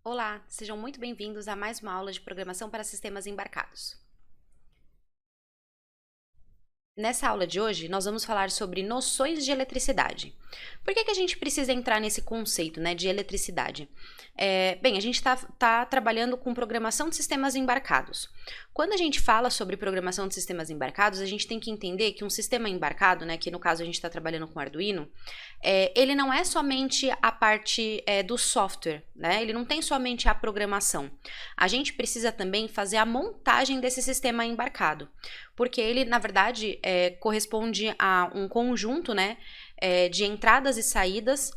Olá, sejam muito bem-vindos a mais uma aula de programação para sistemas embarcados. Nessa aula de hoje, nós vamos falar sobre noções de eletricidade. Por que a gente precisa entrar nesse conceito, de eletricidade? Bem, a gente está trabalhando com programação de sistemas embarcados. Quando a gente fala sobre programação de sistemas embarcados, a gente tem que entender que um sistema embarcado, que no caso a gente está trabalhando com Arduino, ele não é somente a parte do software, ele não tem somente a programação. A gente precisa também fazer a montagem desse sistema embarcado, porque ele, na verdade, corresponde a um conjunto de entradas e saídas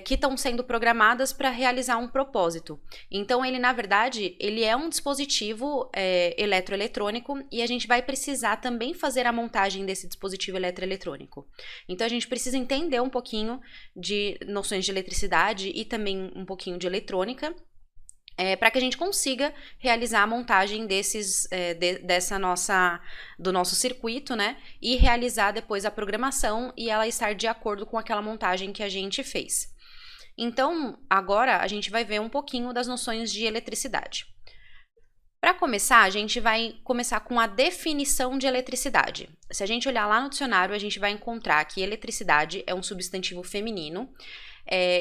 que estão sendo programadas para realizar um propósito. Então, ele, na verdade, ele é um dispositivo eletroeletrônico e a gente vai precisar também fazer a montagem desse dispositivo eletroeletrônico. Então, a gente precisa entender um pouquinho de noções de eletricidade e também um pouquinho de eletrônica, para que a gente consiga realizar a montagem do nosso circuito, e realizar depois a programação e ela estar de acordo com aquela montagem que a gente fez. Então, agora a gente vai ver um pouquinho das noções de eletricidade. Para começar, a gente vai começar com a definição de eletricidade. Se a gente olhar lá no dicionário, a gente vai encontrar que eletricidade é um substantivo feminino,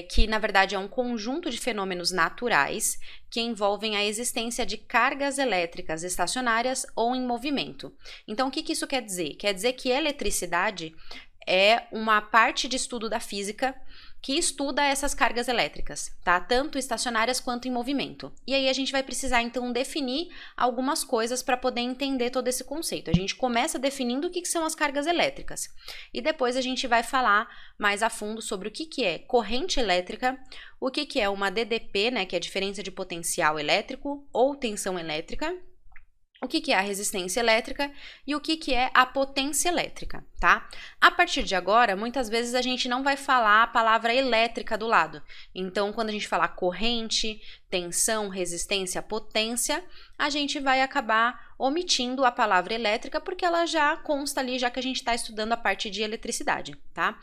que na verdade é um conjunto de fenômenos naturais que envolvem a existência de cargas elétricas estacionárias ou em movimento. Então, o que isso quer dizer? Quer dizer que eletricidade é uma parte de estudo da física que estuda essas cargas elétricas, tá? Tanto estacionárias quanto em movimento. E aí a gente vai precisar então definir algumas coisas para poder entender todo esse conceito. A gente começa definindo o que são as cargas elétricas e depois a gente vai falar mais a fundo sobre o que é corrente elétrica, o que é uma DDP, que é a diferença de potencial elétrico ou tensão elétrica, o que é a resistência elétrica e o que é a potência elétrica, tá? A partir de agora, muitas vezes a gente não vai falar a palavra elétrica do lado. Então, quando a gente falar corrente, tensão, resistência, potência, a gente vai acabar omitindo a palavra elétrica porque ela já consta ali, já que a gente está estudando a parte de eletricidade, tá?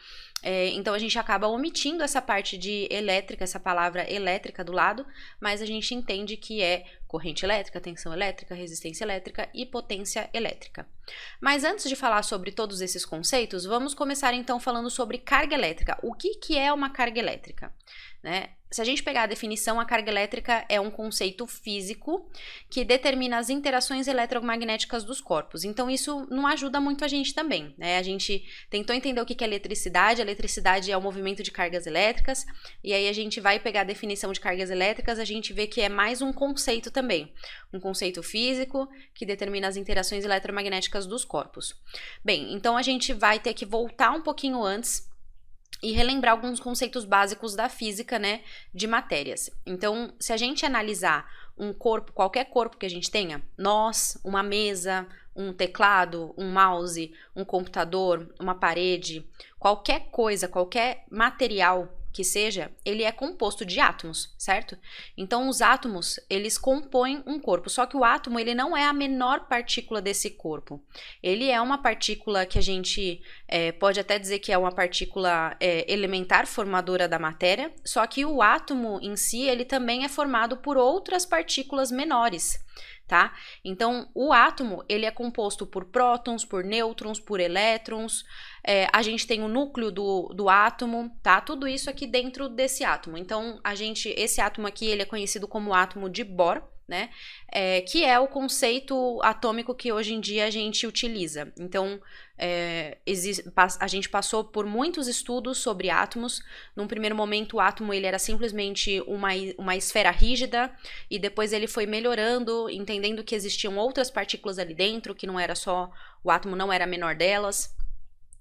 Então, a gente acaba omitindo essa parte de elétrica, essa palavra elétrica do lado, mas a gente entende que é corrente elétrica, tensão elétrica, resistência elétrica e potência elétrica. Mas antes de falar sobre todos esses conceitos, vamos começar então falando sobre carga elétrica. O que é uma carga elétrica? Se a gente pegar a definição, a carga elétrica é um conceito físico que determina as interações eletromagnéticas dos corpos. Então, isso não ajuda muito a gente também, A gente tentou entender o que é eletricidade. A eletricidade é o movimento de cargas elétricas. E aí a gente vai pegar a definição de cargas elétricas, a gente vê que é mais um conceito também. Um conceito físico que determina as interações eletromagnéticas dos corpos. Bem, então a gente vai ter que voltar um pouquinho antes e relembrar alguns conceitos básicos da física, de matérias. Então, se a gente analisar um corpo, qualquer corpo que a gente tenha, nós, uma mesa, um teclado, um mouse, um computador, uma parede, qualquer coisa, qualquer material que seja, ele é composto de átomos, certo? Então, os átomos, eles compõem um corpo, só que o átomo, ele não é a menor partícula desse corpo. Ele é uma partícula que a gente pode até dizer que é uma partícula elementar, formadora da matéria, só que o átomo em si, ele também é formado por outras partículas menores, tá? Então, o átomo, ele é composto por prótons, por nêutrons, por elétrons, a gente tem o núcleo do átomo, tá? Tudo isso aqui dentro desse átomo. Então, esse átomo aqui, ele é conhecido como átomo de Bohr, que é o conceito atômico que hoje em dia a gente utiliza. Então, a gente passou por muitos estudos sobre átomos. Num primeiro momento, o átomo ele era simplesmente uma esfera rígida, e depois ele foi melhorando, entendendo que existiam outras partículas ali dentro, que não era só, o átomo não era a menor delas,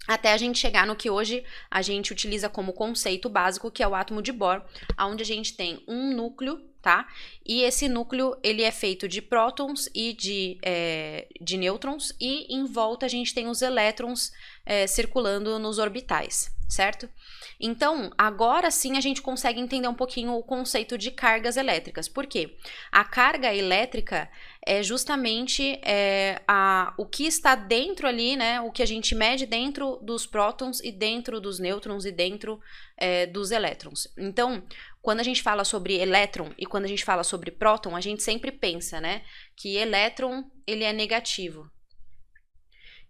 até a gente chegar no que hoje a gente utiliza como conceito básico, que é o átomo de Bohr, onde a gente tem um núcleo, tá? E esse núcleo, ele é feito de prótons e de nêutrons, e em volta a gente tem os elétrons circulando nos orbitais, certo? Então, agora sim a gente consegue entender um pouquinho o conceito de cargas elétricas. Por quê? A carga elétrica, é justamente o que está dentro ali, né? O que a gente mede dentro dos prótons e dentro dos nêutrons e dentro dos elétrons. Então, quando a gente fala sobre elétron e quando a gente fala sobre próton, a gente sempre pensa, né, que elétron ele é negativo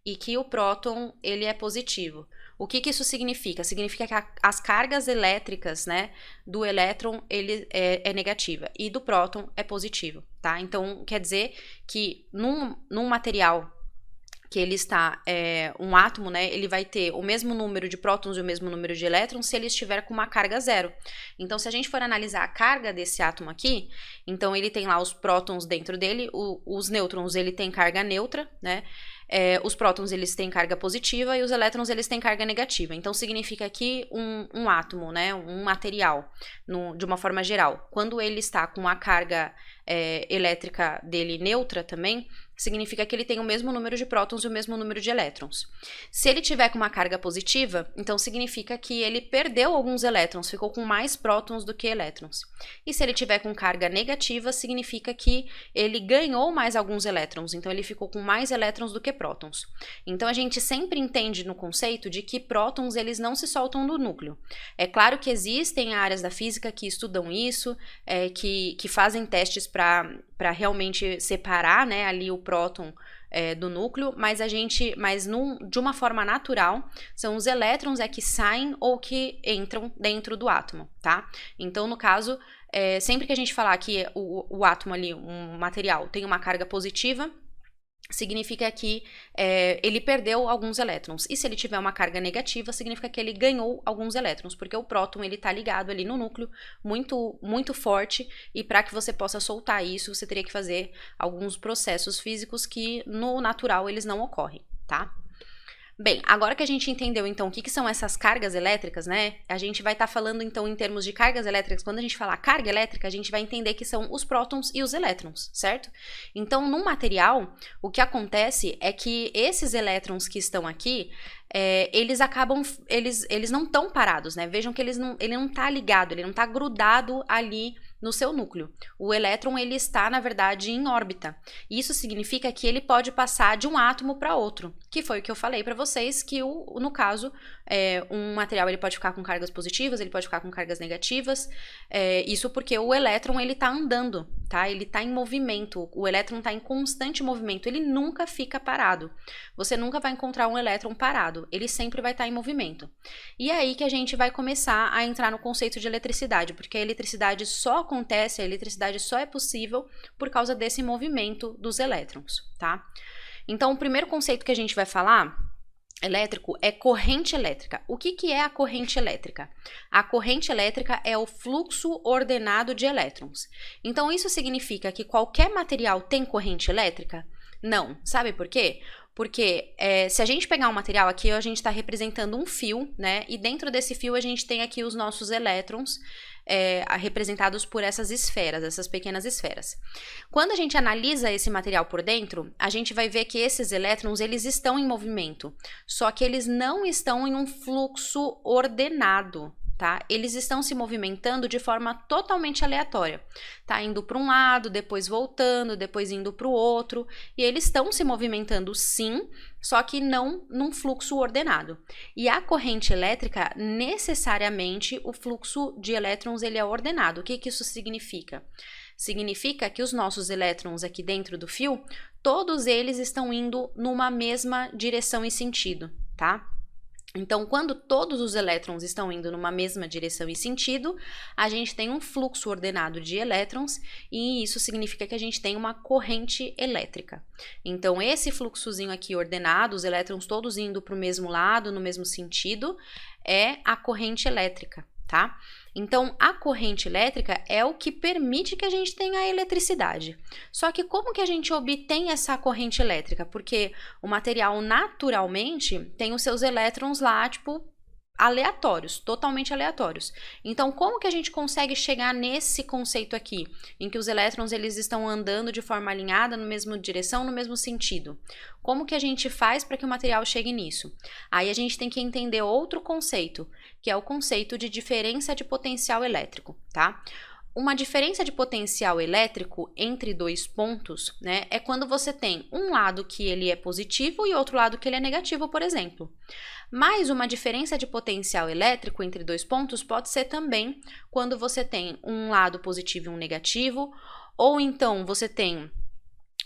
e que o próton ele é positivo. O que isso significa? Significa que as cargas elétricas, né, do elétron ele é negativa e do próton é positivo, tá? Então, quer dizer que num material que ele está, um átomo, né, ele vai ter o mesmo número de prótons e o mesmo número de elétrons se ele estiver com uma carga zero. Então, se a gente for analisar a carga desse átomo aqui, então ele tem lá os prótons dentro dele, os nêutrons ele tem carga neutra, né, os prótons eles têm carga positiva e os elétrons eles têm carga negativa. Então significa que um átomo, né, um material, de uma forma geral, quando ele está com a carga elétrica dele neutra também, significa que ele tem o mesmo número de prótons e o mesmo número de elétrons. Se ele tiver com uma carga positiva, então significa que ele perdeu alguns elétrons, ficou com mais prótons do que elétrons. E se ele tiver com carga negativa, significa que ele ganhou mais alguns elétrons, então ele ficou com mais elétrons do que prótons. Então a gente sempre entende no conceito de que prótons eles não se soltam do núcleo. É claro que existem áreas da física que estudam isso, que fazem testes para realmente separar, né, ali o próton do núcleo, mas de uma forma natural, são os elétrons que saem ou que entram dentro do átomo, tá? Então, no caso, sempre que a gente falar que o átomo ali, um material, tem uma carga positiva, significa que ele perdeu alguns elétrons. E se ele tiver uma carga negativa, significa que ele ganhou alguns elétrons, porque o próton ele está ligado ali no núcleo muito, muito forte, e para que você possa soltar isso, você teria que fazer alguns processos físicos que no natural eles não ocorrem, tá? Bem, agora que a gente entendeu então o que são essas cargas elétricas, né? A gente vai estar falando então em termos de cargas elétricas. Quando a gente falar carga elétrica, a gente vai entender que são os prótons e os elétrons, certo? Então, num material, o que acontece é que esses elétrons que estão aqui, eles não estão parados, né? Vejam que ele não está ligado, ele não está grudado ali no seu núcleo. O elétron ele está, na verdade, em órbita. Isso significa que ele pode passar de um átomo para outro, que foi o que eu falei para vocês, que no caso, um material ele pode ficar com cargas positivas, ele pode ficar com cargas negativas, isso porque o elétron ele está andando, tá? Ele está em movimento, o elétron está em constante movimento, ele nunca fica parado. Você nunca vai encontrar um elétron parado, ele sempre vai estar em movimento. E é aí que a gente vai começar a entrar no conceito de eletricidade, porque a eletricidade só é possível por causa desse movimento dos elétrons, tá? Então, o primeiro conceito que a gente vai falar, elétrico, é corrente elétrica. O que é a corrente elétrica? A corrente elétrica é o fluxo ordenado de elétrons. Então, isso significa que qualquer material tem corrente elétrica? Não. Sabe por quê? Porque se a gente pegar um material aqui, a gente está representando um fio, né? E dentro desse fio a gente tem aqui os nossos elétrons representados por essas esferas, essas pequenas esferas. Quando a gente analisa esse material por dentro, a gente vai ver que esses elétrons eles estão em movimento, só que eles não estão em um fluxo ordenado. Tá? Eles estão se movimentando de forma totalmente aleatória, tá? Indo para um lado, depois voltando, depois indo para o outro, e eles estão se movimentando sim, só que não num fluxo ordenado. E a corrente elétrica, necessariamente, o fluxo de elétrons ele é ordenado. O que isso significa? Significa que os nossos elétrons aqui dentro do fio, todos eles estão indo numa mesma direção e sentido, tá? Então, quando todos os elétrons estão indo numa mesma direção e sentido, a gente tem um fluxo ordenado de elétrons e isso significa que a gente tem uma corrente elétrica. Então, esse fluxozinho aqui ordenado, os elétrons todos indo para o mesmo lado, no mesmo sentido, é a corrente elétrica, tá? Então, a corrente elétrica é o que permite que a gente tenha a eletricidade. Só que como que a gente obtém essa corrente elétrica? Porque o material naturalmente tem os seus elétrons lá, tipo, aleatórios, totalmente aleatórios. Então, como que a gente consegue chegar nesse conceito aqui, em que os elétrons eles estão andando de forma alinhada, na mesma direção, no mesmo sentido? Como que a gente faz para que o material chegue nisso? Aí a gente tem que entender outro conceito, que é o conceito de diferença de potencial elétrico, tá? Uma diferença de potencial elétrico entre dois pontos, né, é quando você tem um lado que ele é positivo e outro lado que ele é negativo, por exemplo. Mas uma diferença de potencial elétrico entre dois pontos pode ser também quando você tem um lado positivo e um negativo, ou então você tem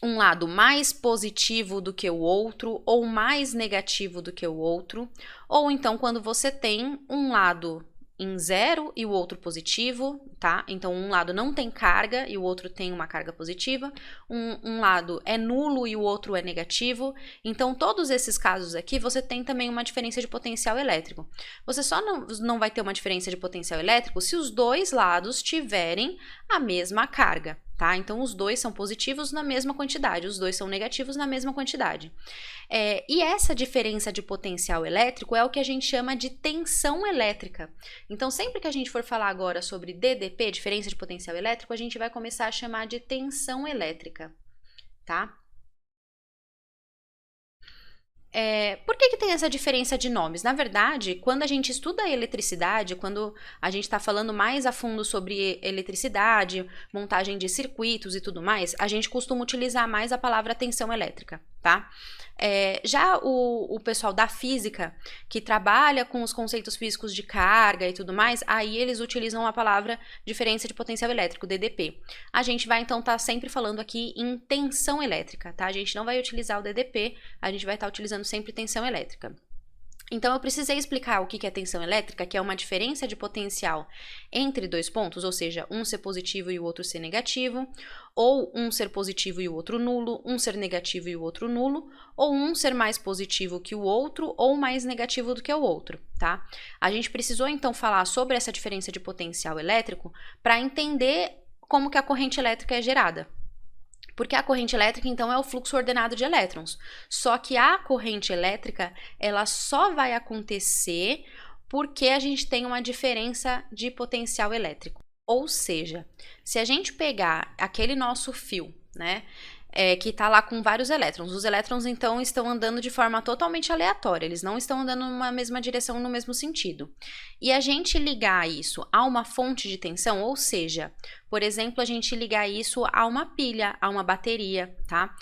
um lado mais positivo do que o outro, ou mais negativo do que o outro, ou então quando você tem um lado em zero e o outro positivo, tá? Então, um lado não tem carga e o outro tem uma carga positiva, um lado é nulo e o outro é negativo. Então, todos esses casos aqui, você tem também uma diferença de potencial elétrico. Você só não vai ter uma diferença de potencial elétrico se os dois lados tiverem a mesma carga, tá? Então, os dois são positivos na mesma quantidade, os dois são negativos na mesma quantidade. E essa diferença de potencial elétrico é o que a gente chama de tensão elétrica. Então, sempre que a gente for falar agora sobre DDP, diferença de potencial elétrico, a gente vai começar a chamar de tensão elétrica, tá? Por que tem essa diferença de nomes? Na verdade, quando a gente estuda a eletricidade, quando a gente está falando mais a fundo sobre eletricidade, montagem de circuitos e tudo mais, a gente costuma utilizar mais a palavra tensão elétrica, tá? Já o pessoal da física, que trabalha com os conceitos físicos de carga e tudo mais, aí eles utilizam a palavra diferença de potencial elétrico, DDP. A gente vai então estar sempre falando aqui em tensão elétrica, tá? A gente não vai utilizar o DDP, a gente vai estar utilizando sempre tensão elétrica. Então, eu precisei explicar o que é tensão elétrica, que é uma diferença de potencial entre dois pontos, ou seja, um ser positivo e o outro ser negativo, ou um ser positivo e o outro nulo, um ser negativo e o outro nulo, ou um ser mais positivo que o outro, ou mais negativo do que o outro, tá? A gente precisou, então, falar sobre essa diferença de potencial elétrico para entender como que a corrente elétrica é gerada. Porque a corrente elétrica, então, é o fluxo ordenado de elétrons. Só que a corrente elétrica, ela só vai acontecer porque a gente tem uma diferença de potencial elétrico. Ou seja, se a gente pegar aquele nosso fio, né, que está lá com vários elétrons, os elétrons, então, estão andando de forma totalmente aleatória, eles não estão andando numa mesma direção, no mesmo sentido. E a gente ligar isso a uma fonte de tensão, ou seja, por exemplo, a gente ligar isso a uma pilha, a uma bateria, tá?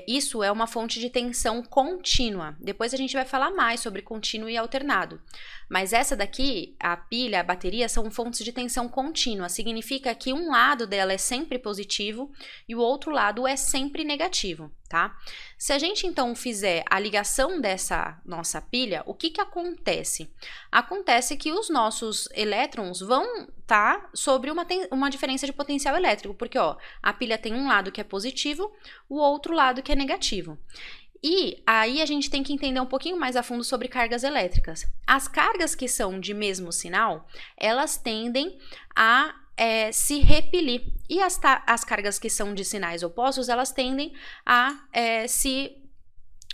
Isso é uma fonte de tensão contínua. Depois a gente vai falar mais sobre contínuo e alternado. Mas essa daqui, a pilha, a bateria, são fontes de tensão contínua. Significa que um lado dela é sempre positivo e o outro lado é sempre negativo, tá? Se a gente então fizer a ligação dessa nossa pilha, o que acontece? Acontece que os nossos elétrons vão estar sobre uma diferença de potencial elétrico, porque ó, a pilha tem um lado que é positivo, o outro lado que é negativo. E aí a gente tem que entender um pouquinho mais a fundo sobre cargas elétricas. As cargas que são de mesmo sinal, elas tendem a se repelir. E as cargas que são de sinais opostos, elas tendem a se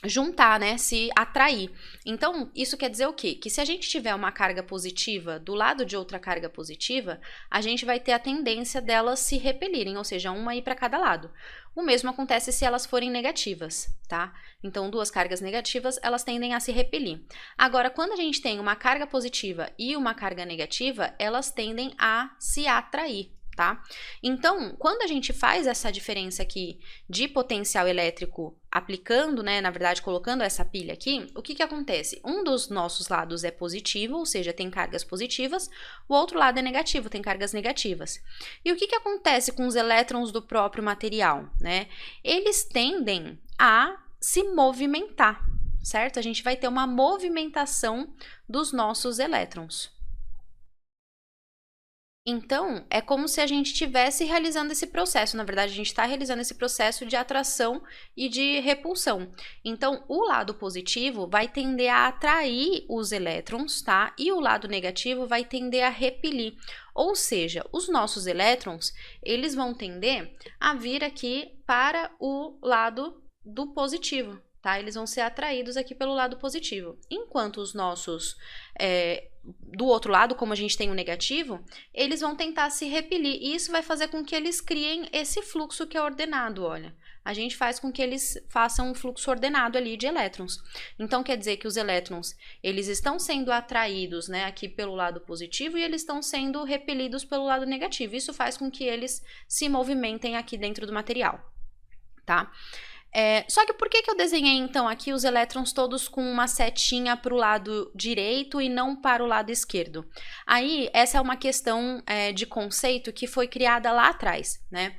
juntar, né, se atrair. Então, isso quer dizer o quê? Que se a gente tiver uma carga positiva do lado de outra carga positiva, a gente vai ter a tendência delas se repelirem, ou seja, uma ir para cada lado. O mesmo acontece se elas forem negativas, tá? Então, duas cargas negativas, elas tendem a se repelir. Agora, quando a gente tem uma carga positiva e uma carga negativa, elas tendem a se atrair, tá? Então, quando a gente faz essa diferença aqui de potencial elétrico aplicando, né, na verdade, colocando essa pilha aqui, o que acontece? Um dos nossos lados é positivo, ou seja, tem cargas positivas, o outro lado é negativo, tem cargas negativas. E o que acontece com os elétrons do próprio material, né? Eles tendem a se movimentar, certo? A gente vai ter uma movimentação dos nossos elétrons. Então, é como se a gente estivesse realizando esse processo. Na verdade, a gente está realizando esse processo de atração e de repulsão. Então, o lado positivo vai tender a atrair os elétrons, tá? E o lado negativo vai tender a repelir. Ou seja, os nossos elétrons, eles vão tender a vir aqui para o lado do positivo, tá? Eles vão ser atraídos aqui pelo lado positivo. Enquanto os nossos do outro lado, como a gente tem o negativo, eles vão tentar se repelir, e isso vai fazer com que eles criem esse fluxo que é ordenado, olha. A gente faz com que eles façam um fluxo ordenado ali de elétrons. Então, quer dizer que os elétrons, eles estão sendo atraídos, né, aqui pelo lado positivo e eles estão sendo repelidos pelo lado negativo. Isso faz com que eles se movimentem aqui dentro do material, tá? Só que por que eu desenhei, então, aqui os elétrons todos com uma setinha para o lado direito e não para o lado esquerdo? Aí, essa é uma questão de conceito que foi criada lá atrás, né?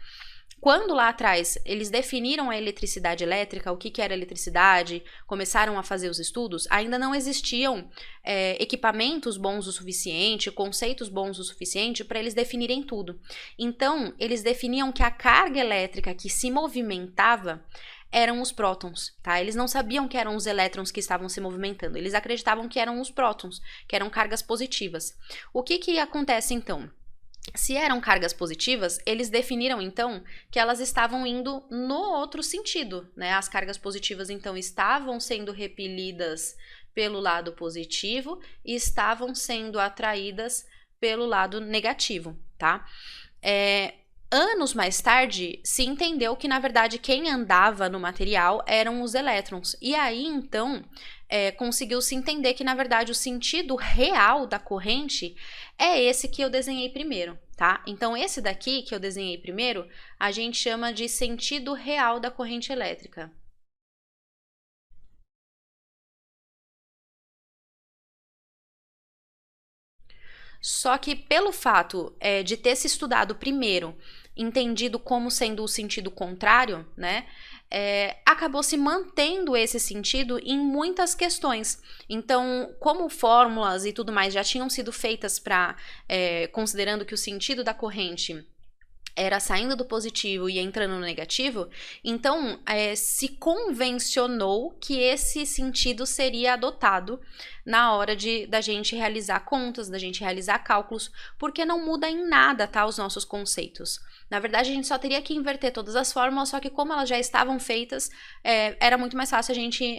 Quando lá atrás eles definiram a eletricidade elétrica, o que era eletricidade, começaram a fazer os estudos, ainda não existiam equipamentos bons o suficiente, conceitos bons o suficiente para eles definirem tudo. Então, eles definiam que a carga elétrica que se movimentava eram os prótons, tá? Eles não sabiam que eram os elétrons que estavam se movimentando, eles acreditavam que eram os prótons, que eram cargas positivas. O que acontece então? Se eram cargas positivas, eles definiram então que elas estavam indo no outro sentido, né? As cargas positivas então estavam sendo repelidas pelo lado positivo e estavam sendo atraídas pelo lado negativo, tá? Anos mais tarde, se entendeu que, na verdade, quem andava no material eram os elétrons. E aí, então, conseguiu-se entender que, na verdade, o sentido real da corrente é esse que eu desenhei primeiro, tá? Então, esse daqui que eu desenhei primeiro, a gente chama de sentido real da corrente elétrica. Só que pelo fato de ter se estudado primeiro, entendido como sendo o sentido contrário, né, acabou se mantendo esse sentido em muitas questões. Então, como fórmulas e tudo mais já tinham sido feitas para, considerando que o sentido da corrente era saindo do positivo e entrando no negativo, então se convencionou que esse sentido seria adotado na hora da gente realizar contas, da gente realizar cálculos, porque não muda em nada, tá, os nossos conceitos. Na verdade, a gente só teria que inverter todas as fórmulas, só que como elas já estavam feitas, era muito mais fácil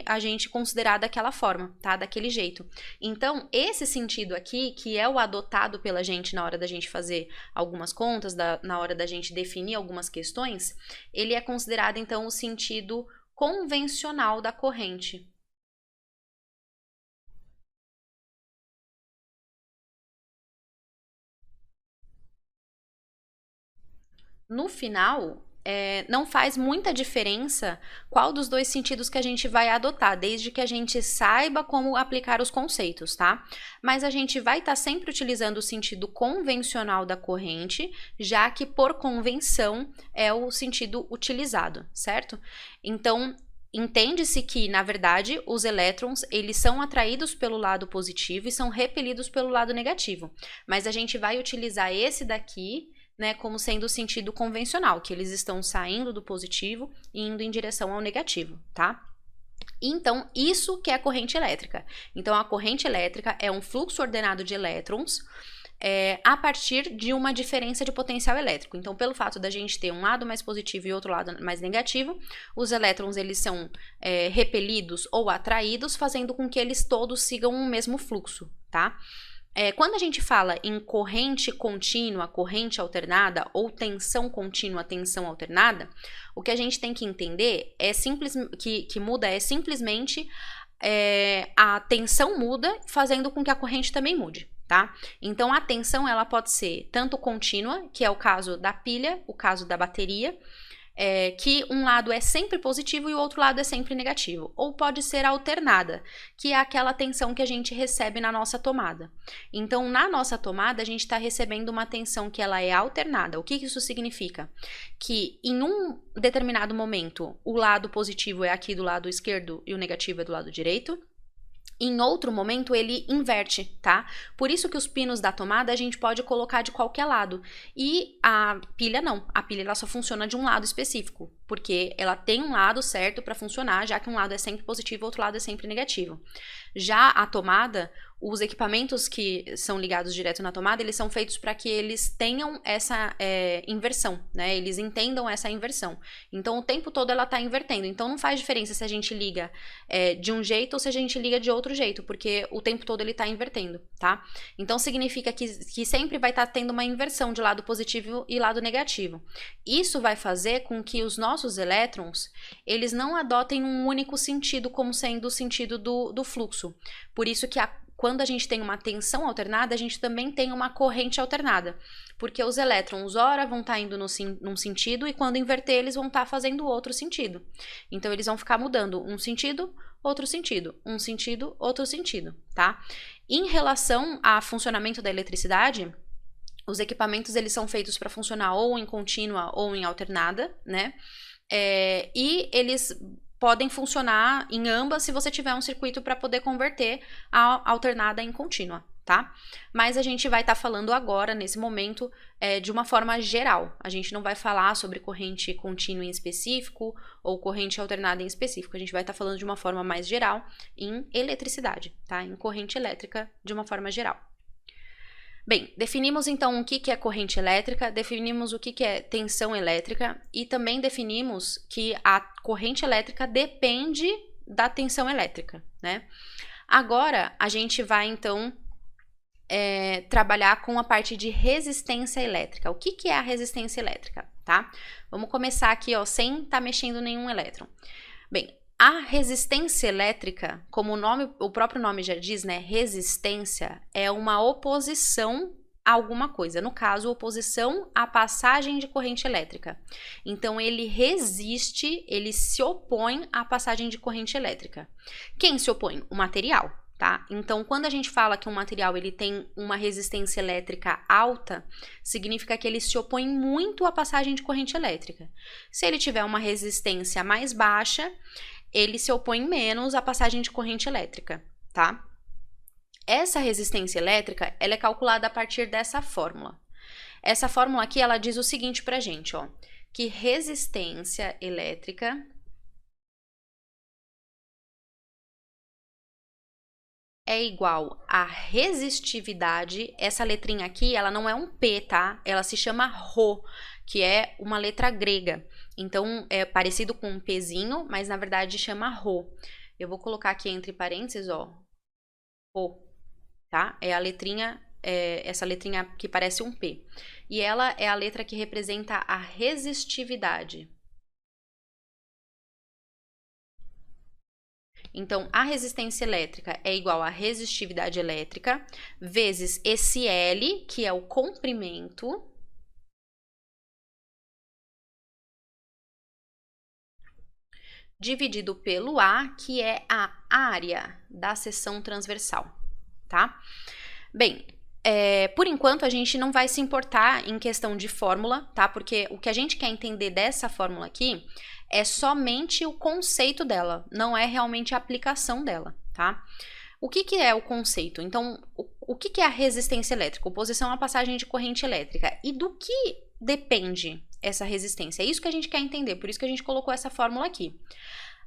a gente considerar daquela forma, tá, daquele jeito. Então, esse sentido aqui, que é o adotado pela gente na hora da gente fazer algumas contas, na hora da gente definir algumas questões, ele é considerado, então, o sentido convencional da corrente. No final, não faz muita diferença qual dos dois sentidos que a gente vai adotar, desde que a gente saiba como aplicar os conceitos, tá? Mas a gente vai estar sempre utilizando o sentido convencional da corrente, já que por convenção é o sentido utilizado, certo? Então, entende-se que, na verdade, os elétrons, eles são atraídos pelo lado positivo e são repelidos pelo lado negativo. Mas a gente vai utilizar esse daqui, né, como sendo o sentido convencional, que eles estão saindo do positivo e indo em direção ao negativo, tá? Então, isso que é a corrente elétrica. Então, a corrente elétrica é um fluxo ordenado de elétrons a partir de uma diferença de potencial elétrico. Então, pelo fato da gente ter um lado mais positivo e outro lado mais negativo, os elétrons eles são repelidos ou atraídos, fazendo com que eles todos sigam o mesmo fluxo, tá? Quando a gente fala em corrente contínua, corrente alternada ou tensão contínua, tensão alternada, o que a gente tem que entender é que muda simplesmente a tensão muda, fazendo com que a corrente também mude, tá? Então a tensão ela pode ser tanto contínua, que é o caso da pilha, o caso da bateria, que um lado é sempre positivo e o outro lado é sempre negativo. Ou pode ser alternada, que é aquela tensão que a gente recebe na nossa tomada. Então, na nossa tomada, a gente está recebendo uma tensão que ela é alternada. O que isso significa? Que em um determinado momento, o lado positivo é aqui do lado esquerdo e o negativo é do lado direito. Em outro momento, ele inverte, tá? Por isso que os pinos da tomada a gente pode colocar de qualquer lado. E a pilha não. A pilha ela só funciona de um lado específico, porque ela tem um lado certo para funcionar, já que um lado é sempre positivo e o outro lado é sempre negativo. Já a tomada, os equipamentos que são ligados direto na tomada, eles são feitos para que eles tenham essa inversão, né? Eles entendam essa inversão. Então, o tempo todo ela está invertendo. Então, não faz diferença se a gente liga de um jeito ou se a gente liga de outro jeito, porque o tempo todo ele está invertendo, tá? Então, significa que sempre vai estar tendo uma inversão de lado positivo e lado negativo. Isso vai fazer com que os nossos nossos elétrons, eles não adotem um único sentido como sendo o sentido do fluxo. Por isso que quando a gente tem uma tensão alternada, a gente também tem uma corrente alternada. Porque os elétrons, ora, vão estar indo num sentido e quando inverter, eles vão estar fazendo outro sentido. Então, eles vão ficar mudando um sentido, outro sentido, um sentido, outro sentido, tá? Em relação ao funcionamento da eletricidade, os equipamentos, eles são feitos para funcionar ou em contínua ou em alternada, né? E eles podem funcionar em ambas se você tiver um circuito para poder converter a alternada em contínua, tá? Mas a gente vai estar falando agora, nesse momento, de uma forma geral. A gente não vai falar sobre corrente contínua em específico ou corrente alternada em específico. A gente vai estar falando de uma forma mais geral em eletricidade, tá? Em corrente elétrica de uma forma geral. Bem, definimos então o que é corrente elétrica, definimos o que é tensão elétrica e também definimos que a corrente elétrica depende da tensão elétrica, né? Agora, a gente vai então trabalhar com a parte de resistência elétrica. O que é a resistência elétrica, tá? Vamos começar aqui, ó, sem estar mexendo nenhum elétron. Bem, a resistência elétrica, como o próprio nome já diz, né, resistência é uma oposição a alguma coisa. No caso, oposição à passagem de corrente elétrica. Então, ele resiste, ele se opõe à passagem de corrente elétrica. Quem se opõe? O material, tá? Então, quando a gente fala que um material ele tem uma resistência elétrica alta, significa que ele se opõe muito à passagem de corrente elétrica. Se ele tiver uma resistência mais baixa, ele se opõe menos à passagem de corrente elétrica, tá? Essa resistência elétrica, ela é calculada a partir dessa fórmula. Essa fórmula aqui, ela diz o seguinte pra gente, ó, que resistência elétrica é igual a resistividade. Essa letrinha aqui, ela não é um P, tá? Ela se chama Rho, que é uma letra grega. Então, é parecido com um Pzinho, mas na verdade chama Rho. Eu vou colocar aqui entre parênteses, ó, Rho, tá? É a letrinha, essa letrinha que parece um P. E ela é a letra que representa a resistividade. Então, a resistência elétrica é igual a resistividade elétrica vezes esse L, que é o comprimento, dividido pelo A, que é a área da seção transversal, tá? Bem, por enquanto a gente não vai se importar em questão de fórmula, tá? Porque o que a gente quer entender dessa fórmula aqui é somente o conceito dela, não é realmente a aplicação dela, tá? O que é o conceito? Então, o que é a resistência elétrica? Oposição à passagem de corrente elétrica. E do que depende essa resistência? É isso que a gente quer entender, por isso que a gente colocou essa fórmula aqui.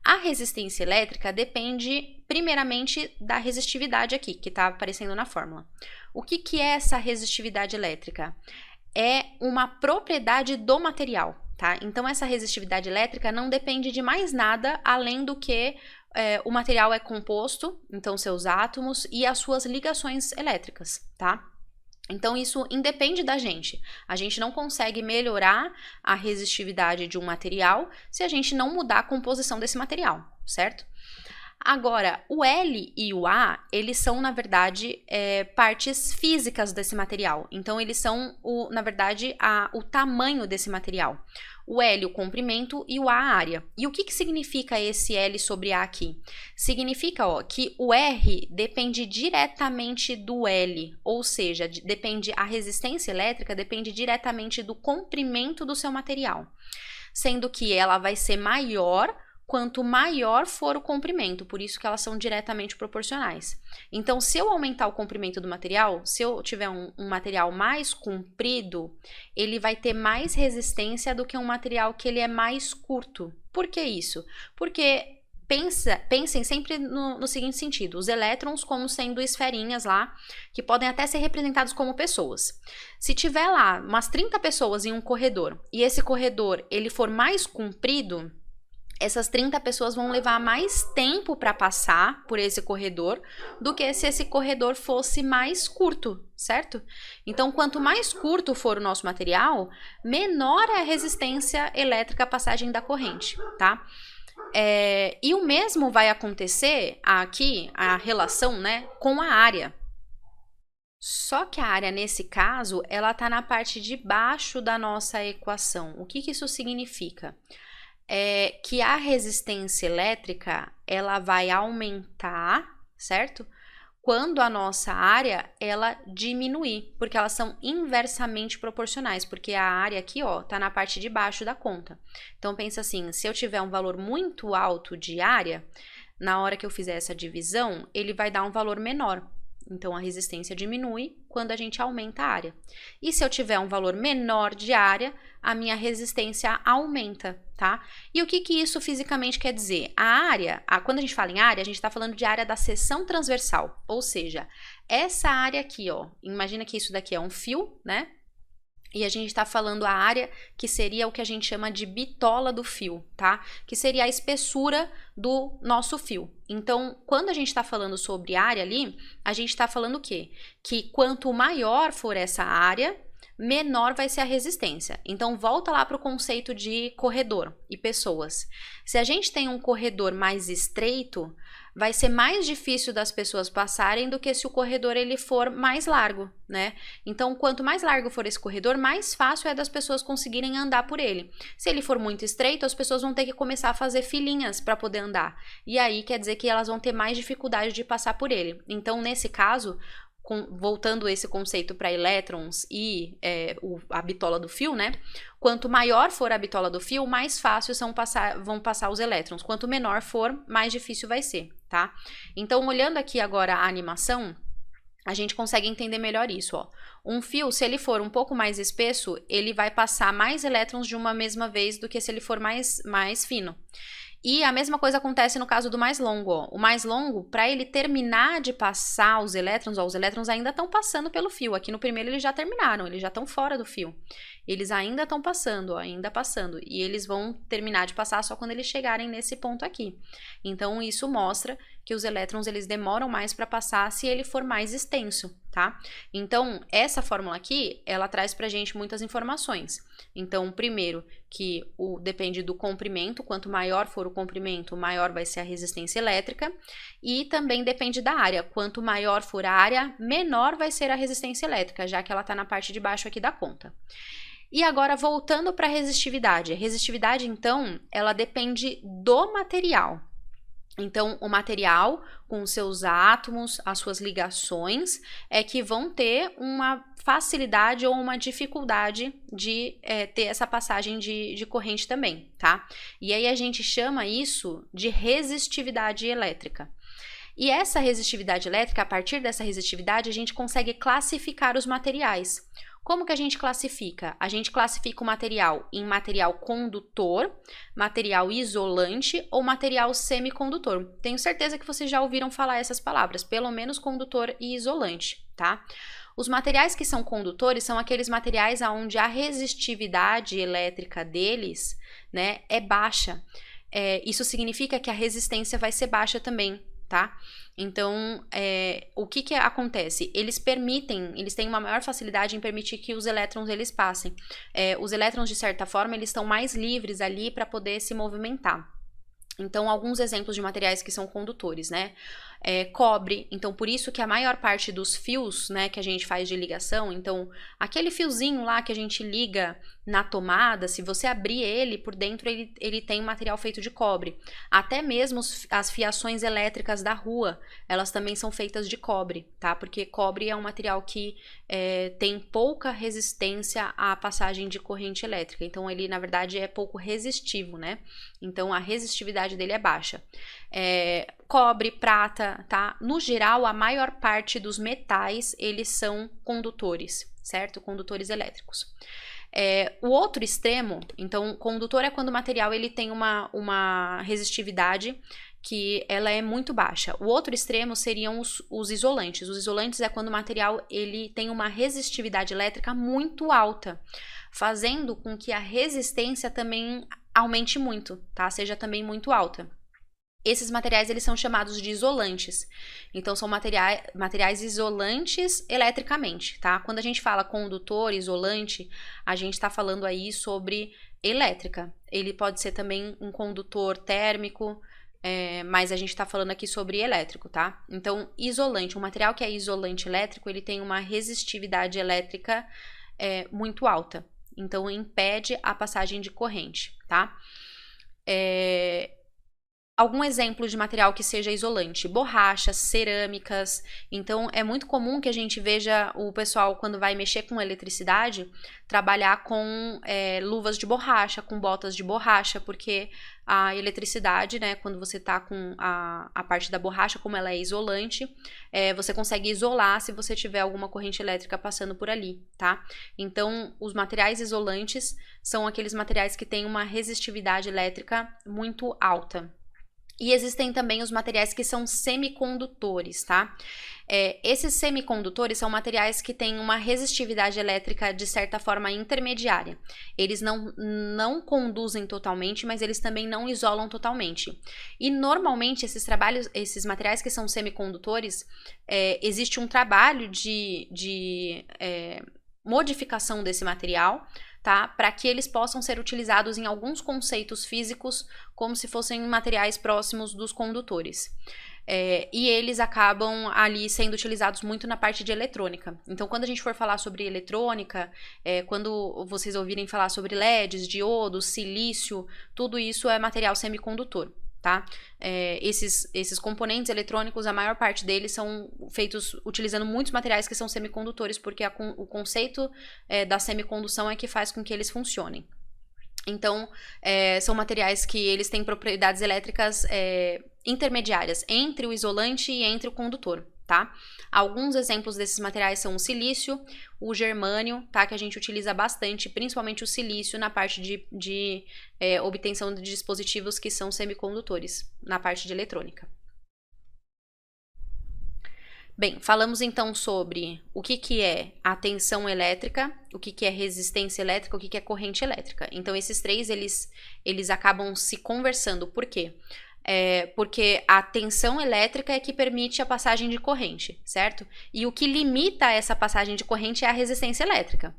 A resistência elétrica depende, primeiramente, da resistividade aqui, que está aparecendo na fórmula. O que é essa resistividade elétrica? É uma propriedade do material, tá? Então, essa resistividade elétrica não depende de mais nada além do que o material é composto, então seus átomos e as suas ligações elétricas, tá? Então, isso independe da gente. A gente não consegue melhorar a resistividade de um material se a gente não mudar a composição desse material, certo? Agora, o L e o A, eles são, na verdade, partes físicas desse material. Então, eles são, na verdade, o tamanho desse material. O L, o comprimento, e o A, a área. E o que significa esse L sobre A aqui? Significa, ó, que o R depende diretamente do L, ou seja, a resistência elétrica depende diretamente do comprimento do seu material, sendo que ela vai ser maior quanto maior for o comprimento, por isso que elas são diretamente proporcionais. Então, se eu aumentar o comprimento do material, se eu tiver um material mais comprido, ele vai ter mais resistência do que um material que ele é mais curto. Por que isso? Porque pensem sempre no seguinte sentido, os elétrons como sendo esferinhas lá, que podem até ser representados como pessoas. Se tiver lá umas 30 pessoas em um corredor, e esse corredor ele for mais comprido, essas 30 pessoas vão levar mais tempo para passar por esse corredor do que se esse corredor fosse mais curto, certo? Então, quanto mais curto for o nosso material, menor é a resistência elétrica à passagem da corrente, tá? E o mesmo vai acontecer aqui, a relação, né, com a área. Só que a área, nesse caso, ela está na parte de baixo da nossa equação. O que isso significa? Que a resistência elétrica, ela vai aumentar, certo? Quando a nossa área, ela diminuir, porque elas são inversamente proporcionais, porque a área aqui, ó, tá na parte de baixo da conta. Então, pensa assim, se eu tiver um valor muito alto de área, na hora que eu fizer essa divisão, ele vai dar um valor menor. Então, a resistência diminui quando a gente aumenta a área. E se eu tiver um valor menor de área, a minha resistência aumenta, tá? E o que isso fisicamente quer dizer? A área, quando a gente fala em área, a gente está falando de área da seção transversal. Ou seja, essa área aqui, ó, imagina que isso daqui é um fio, né? E a gente está falando a área que seria o que a gente chama de bitola do fio, tá? Que seria a espessura do nosso fio. Então, quando a gente está falando sobre área ali, a gente está falando o quê? Que quanto maior for essa área, menor vai ser a resistência. Então, volta lá para o conceito de corredor e pessoas. Se a gente tem um corredor mais estreito, vai ser mais difícil das pessoas passarem do que se o corredor ele for mais largo, né? Então, quanto mais largo for esse corredor, mais fácil é das pessoas conseguirem andar por ele. Se ele for muito estreito, as pessoas vão ter que começar a fazer filinhas para poder andar. E aí quer dizer que elas vão ter mais dificuldade de passar por ele. Então, nesse caso, voltando esse conceito para elétrons e a bitola do fio, né? Quanto maior for a bitola do fio, mais fácil vão passar os elétrons. Quanto menor for, mais difícil vai ser, tá? Então, olhando aqui agora a animação, a gente consegue entender melhor isso, ó. Um fio, se ele for um pouco mais espesso, ele vai passar mais elétrons de uma mesma vez do que se ele for mais fino. E a mesma coisa acontece no caso do mais longo, ó. O mais longo, para ele terminar de passar os elétrons ainda estão passando pelo fio. Aqui no primeiro eles já terminaram, eles já estão fora do fio. Eles ainda estão passando, ó, ainda passando. E eles vão terminar de passar só quando eles chegarem nesse ponto aqui. Então, isso mostra que os elétrons eles demoram mais para passar se ele for mais extenso, tá? Então, essa fórmula aqui, ela traz pra gente muitas informações. Então, primeiro, que depende do comprimento, quanto maior for o comprimento, maior vai ser a resistência elétrica, e também depende da área. Quanto maior for a área, menor vai ser a resistência elétrica, já que ela está na parte de baixo aqui da conta. E agora, voltando para a resistividade. A resistividade, então, ela depende do material. Então, o material, com os seus átomos, as suas ligações, é que vão ter uma facilidade ou uma dificuldade de ter essa passagem de corrente também, tá? E aí a gente chama isso de resistividade elétrica. E essa resistividade elétrica, a partir dessa resistividade, a gente consegue classificar os materiais. Como que a gente classifica? A gente classifica o material em material condutor, material isolante ou material semicondutor. Tenho certeza que vocês já ouviram falar essas palavras, pelo menos condutor e isolante, tá? Os materiais que são condutores são aqueles materiais onde a resistividade elétrica deles, né, é baixa. Isso significa que a resistência vai ser baixa também, tá? Então, o que acontece? Eles têm uma maior facilidade em permitir que os elétrons eles passem. Os elétrons, de certa forma, eles estão mais livres ali para poder se movimentar. Então, alguns exemplos de materiais que são condutores, né? Cobre, então por isso que a maior parte dos fios, né, que a gente faz de ligação, então aquele fiozinho lá que a gente liga na tomada, se você abrir ele, por dentro ele tem material feito de cobre. Até mesmo as fiações elétricas da rua, elas também são feitas de cobre, tá? Porque cobre é um material que tem pouca resistência à passagem de corrente elétrica, então ele na verdade é pouco resistivo, né? Então a resistividade dele é baixa. Cobre, prata, tá? No geral, a maior parte dos metais, eles são condutores, certo? Condutores elétricos. O outro extremo, então, condutor é quando o material ele tem uma resistividade que ela é muito baixa. O outro extremo seriam os isolantes. Os isolantes é quando o material ele tem uma resistividade elétrica muito alta, fazendo com que a resistência também aumente muito, tá? Seja também muito alta. Esses materiais, eles são chamados de isolantes. Então, são materiais isolantes eletricamente, tá? Quando a gente fala condutor, isolante, a gente está falando aí sobre elétrica. Ele pode ser também um condutor térmico, mas a gente está falando aqui sobre elétrico, tá? Então, isolante, um material que é isolante elétrico, ele tem uma resistividade elétrica muito alta. Então, impede a passagem de corrente, tá? Algum exemplo de material que seja isolante? Borrachas, cerâmicas. Então, é muito comum que a gente veja o pessoal, quando vai mexer com eletricidade, trabalhar com luvas de borracha, com botas de borracha, porque a eletricidade, né, quando você tá com a parte da borracha, como ela é isolante, você consegue isolar se você tiver alguma corrente elétrica passando por ali, tá? Então, os materiais isolantes são aqueles materiais que têm uma resistividade elétrica muito alta. E existem também os materiais que são semicondutores, tá? Esses semicondutores são materiais que têm uma resistividade elétrica, de certa forma, intermediária. Eles não conduzem totalmente, mas eles também não isolam totalmente. E, normalmente, esses materiais que são semicondutores, existe um trabalho de modificação desse material, tá? Para que eles possam ser utilizados em alguns conceitos físicos, como se fossem materiais próximos dos condutores. E eles acabam ali sendo utilizados muito na parte de eletrônica. Então, quando a gente for falar sobre eletrônica, quando vocês ouvirem falar sobre LEDs, diodos, silício, tudo isso é material semicondutor. Tá? Esses componentes eletrônicos, a maior parte deles são feitos utilizando muitos materiais que são semicondutores, porque o conceito da semicondução é que faz com que eles funcionem. Então, são materiais que eles têm propriedades elétricas intermediárias entre o isolante e entre o condutor, tá? Alguns exemplos desses materiais são o silício, o germânio, tá? Que a gente utiliza bastante, principalmente o silício na parte de obtenção de dispositivos que são semicondutores, na parte de eletrônica. Bem, falamos então sobre o que é a tensão elétrica, o que é resistência elétrica, o que é corrente elétrica. Então, esses três, eles acabam se conversando. Por quê? Porque a tensão elétrica é que permite a passagem de corrente, certo? E o que limita essa passagem de corrente é a resistência elétrica.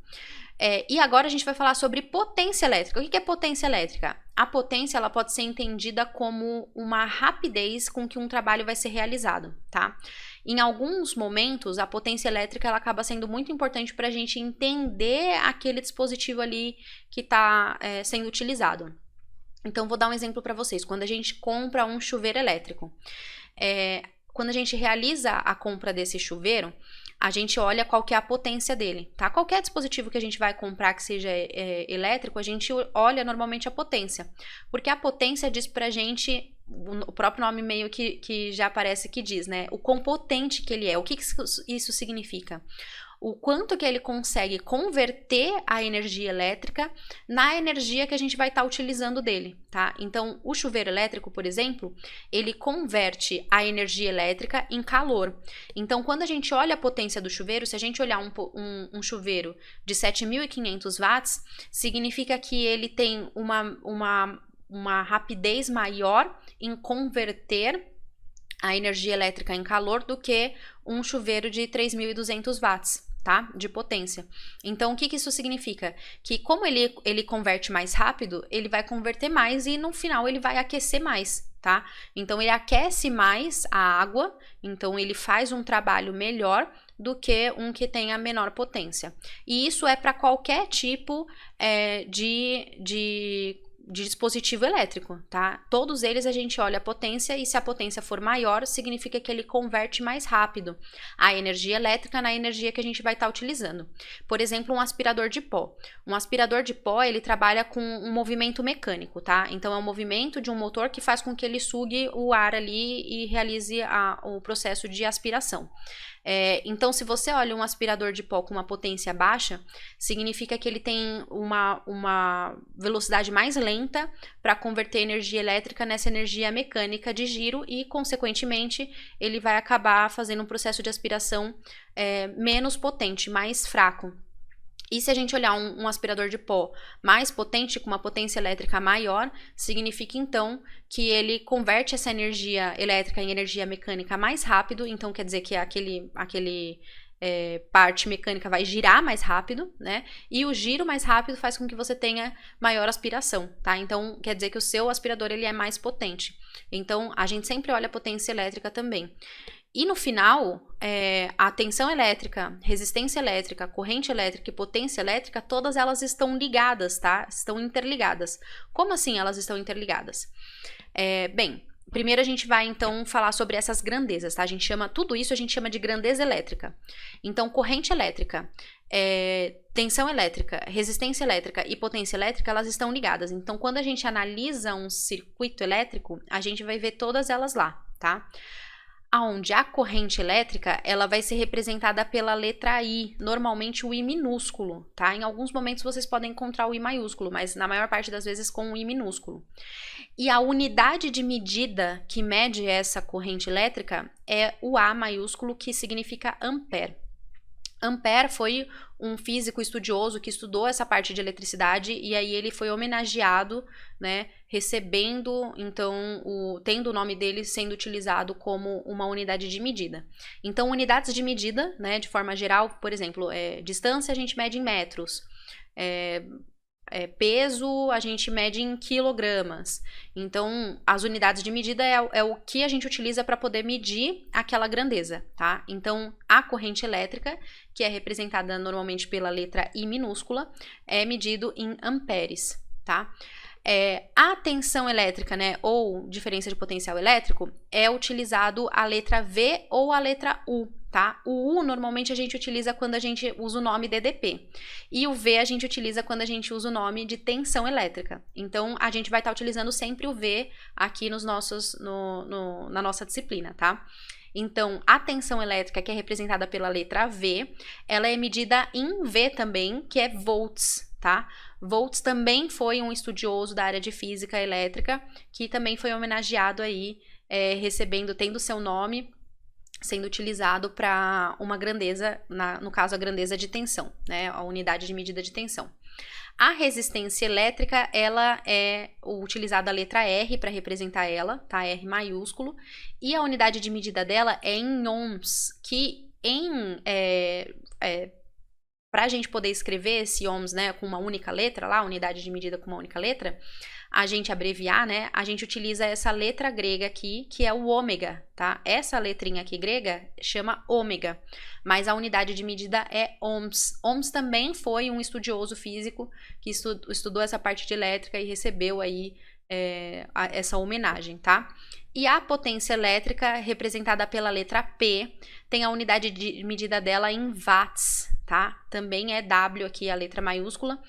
E agora a gente vai falar sobre potência elétrica. O que é potência elétrica? A potência, ela pode ser entendida como uma rapidez com que um trabalho vai ser realizado, tá? Em alguns momentos, a potência elétrica ela acaba sendo muito importante para a gente entender aquele dispositivo ali que está sendo utilizado. Então, vou dar um exemplo para vocês. Quando a gente compra um chuveiro elétrico, quando a gente realiza a compra desse chuveiro, a gente olha qual que é a potência dele, tá? Qualquer dispositivo que a gente vai comprar que seja elétrico, a gente olha normalmente a potência. Porque a potência diz pra gente, o próprio nome meio que já aparece que diz, né? O quão potente que ele é. O que isso significa? O quanto que ele consegue converter a energia elétrica na energia que a gente vai estar utilizando dele, tá? Então, o chuveiro elétrico, por exemplo, ele converte a energia elétrica em calor. Então, quando a gente olha a potência do chuveiro, se a gente olhar um chuveiro de 7.500 watts, significa que ele tem uma rapidez maior em converter a energia elétrica em calor do que um chuveiro de 3.200 watts, tá? De potência. Então, o que isso significa? Que como ele converte mais rápido, ele vai converter mais e no final ele vai aquecer mais, tá? Então, ele aquece mais a água, então ele faz um trabalho melhor do que um que tenha menor potência. E isso é para qualquer tipo de dispositivo elétrico, tá? Todos eles a gente olha a potência e se a potência for maior, significa que ele converte mais rápido a energia elétrica na energia que a gente vai estar utilizando. Por exemplo, um aspirador de pó. Um aspirador de pó, ele trabalha com um movimento mecânico, tá? Então, é um movimento de um motor que faz com que ele sugue o ar ali e realize o processo de aspiração. Então, se você olha um aspirador de pó com uma potência baixa, significa que ele tem uma velocidade mais lenta para converter energia elétrica nessa energia mecânica de giro e, consequentemente, ele vai acabar fazendo um processo de aspiração menos potente, mais fraco. E se a gente olhar um aspirador de pó mais potente, com uma potência elétrica maior, significa então que ele converte essa energia elétrica em energia mecânica mais rápido, então quer dizer que aquele parte mecânica vai girar mais rápido, né? E o giro mais rápido faz com que você tenha maior aspiração, tá? Então quer dizer que o seu aspirador ele é mais potente. Então a gente sempre olha a potência elétrica também. E no final, a tensão elétrica, resistência elétrica, corrente elétrica e potência elétrica, todas elas estão ligadas, tá? Estão interligadas. Como assim elas estão interligadas? Bem, primeiro a gente vai então falar sobre essas grandezas, tá? Tudo isso a gente chama de grandeza elétrica. Então, corrente elétrica, tensão elétrica, resistência elétrica e potência elétrica, elas estão ligadas. Então, quando a gente analisa um circuito elétrico, a gente vai ver todas elas lá, tá? Onde a corrente elétrica, ela vai ser representada pela letra I, normalmente o I minúsculo, tá? Em alguns momentos vocês podem encontrar o I maiúsculo, mas na maior parte das vezes com o I minúsculo. E a unidade de medida que mede essa corrente elétrica é o A maiúsculo, que significa ampere. Ampere foi um físico estudioso que estudou essa parte de eletricidade e aí ele foi homenageado, né, recebendo, então, tendo o nome dele sendo utilizado como uma unidade de medida. Então, unidades de medida, né, de forma geral, por exemplo, distância a gente mede em metros, peso a gente mede em quilogramas. Então, as unidades de medida é o que a gente utiliza para poder medir aquela grandeza, tá? Então, a corrente elétrica, que é representada normalmente pela letra I minúscula, é medido em amperes, tá? A tensão elétrica, né, ou diferença de potencial elétrico, é utilizado a letra V ou a letra U, tá? O U normalmente a gente utiliza quando a gente usa o nome DDP. E o V a gente utiliza quando a gente usa o nome de tensão elétrica. Então, a gente vai estar utilizando sempre o V aqui na nossa disciplina, tá? Então, a tensão elétrica, que é representada pela letra V, ela é medida em V também, que é volts, tá? Volts também foi um estudioso da área de física elétrica, que também foi homenageado aí, tendo seu nome sendo utilizado para uma grandeza, no caso a grandeza de tensão, né? A unidade de medida de tensão. A resistência elétrica, ela é utilizada a letra R para representar ela, tá? R maiúsculo. E a unidade de medida dela é em ohms, que para a gente poder escrever esse ohms, né, com uma única letra lá, unidade de medida com uma única letra, a gente abreviar, né, a gente utiliza essa letra grega aqui, que é o ômega, tá? Essa letrinha aqui grega chama ômega, mas a unidade de medida é ohms. Ohms também foi um estudioso físico que estudou essa parte de elétrica e recebeu aí essa homenagem, tá? E a potência elétrica, representada pela letra P, tem a unidade de medida dela em watts, tá? Também é W aqui, a letra maiúscula,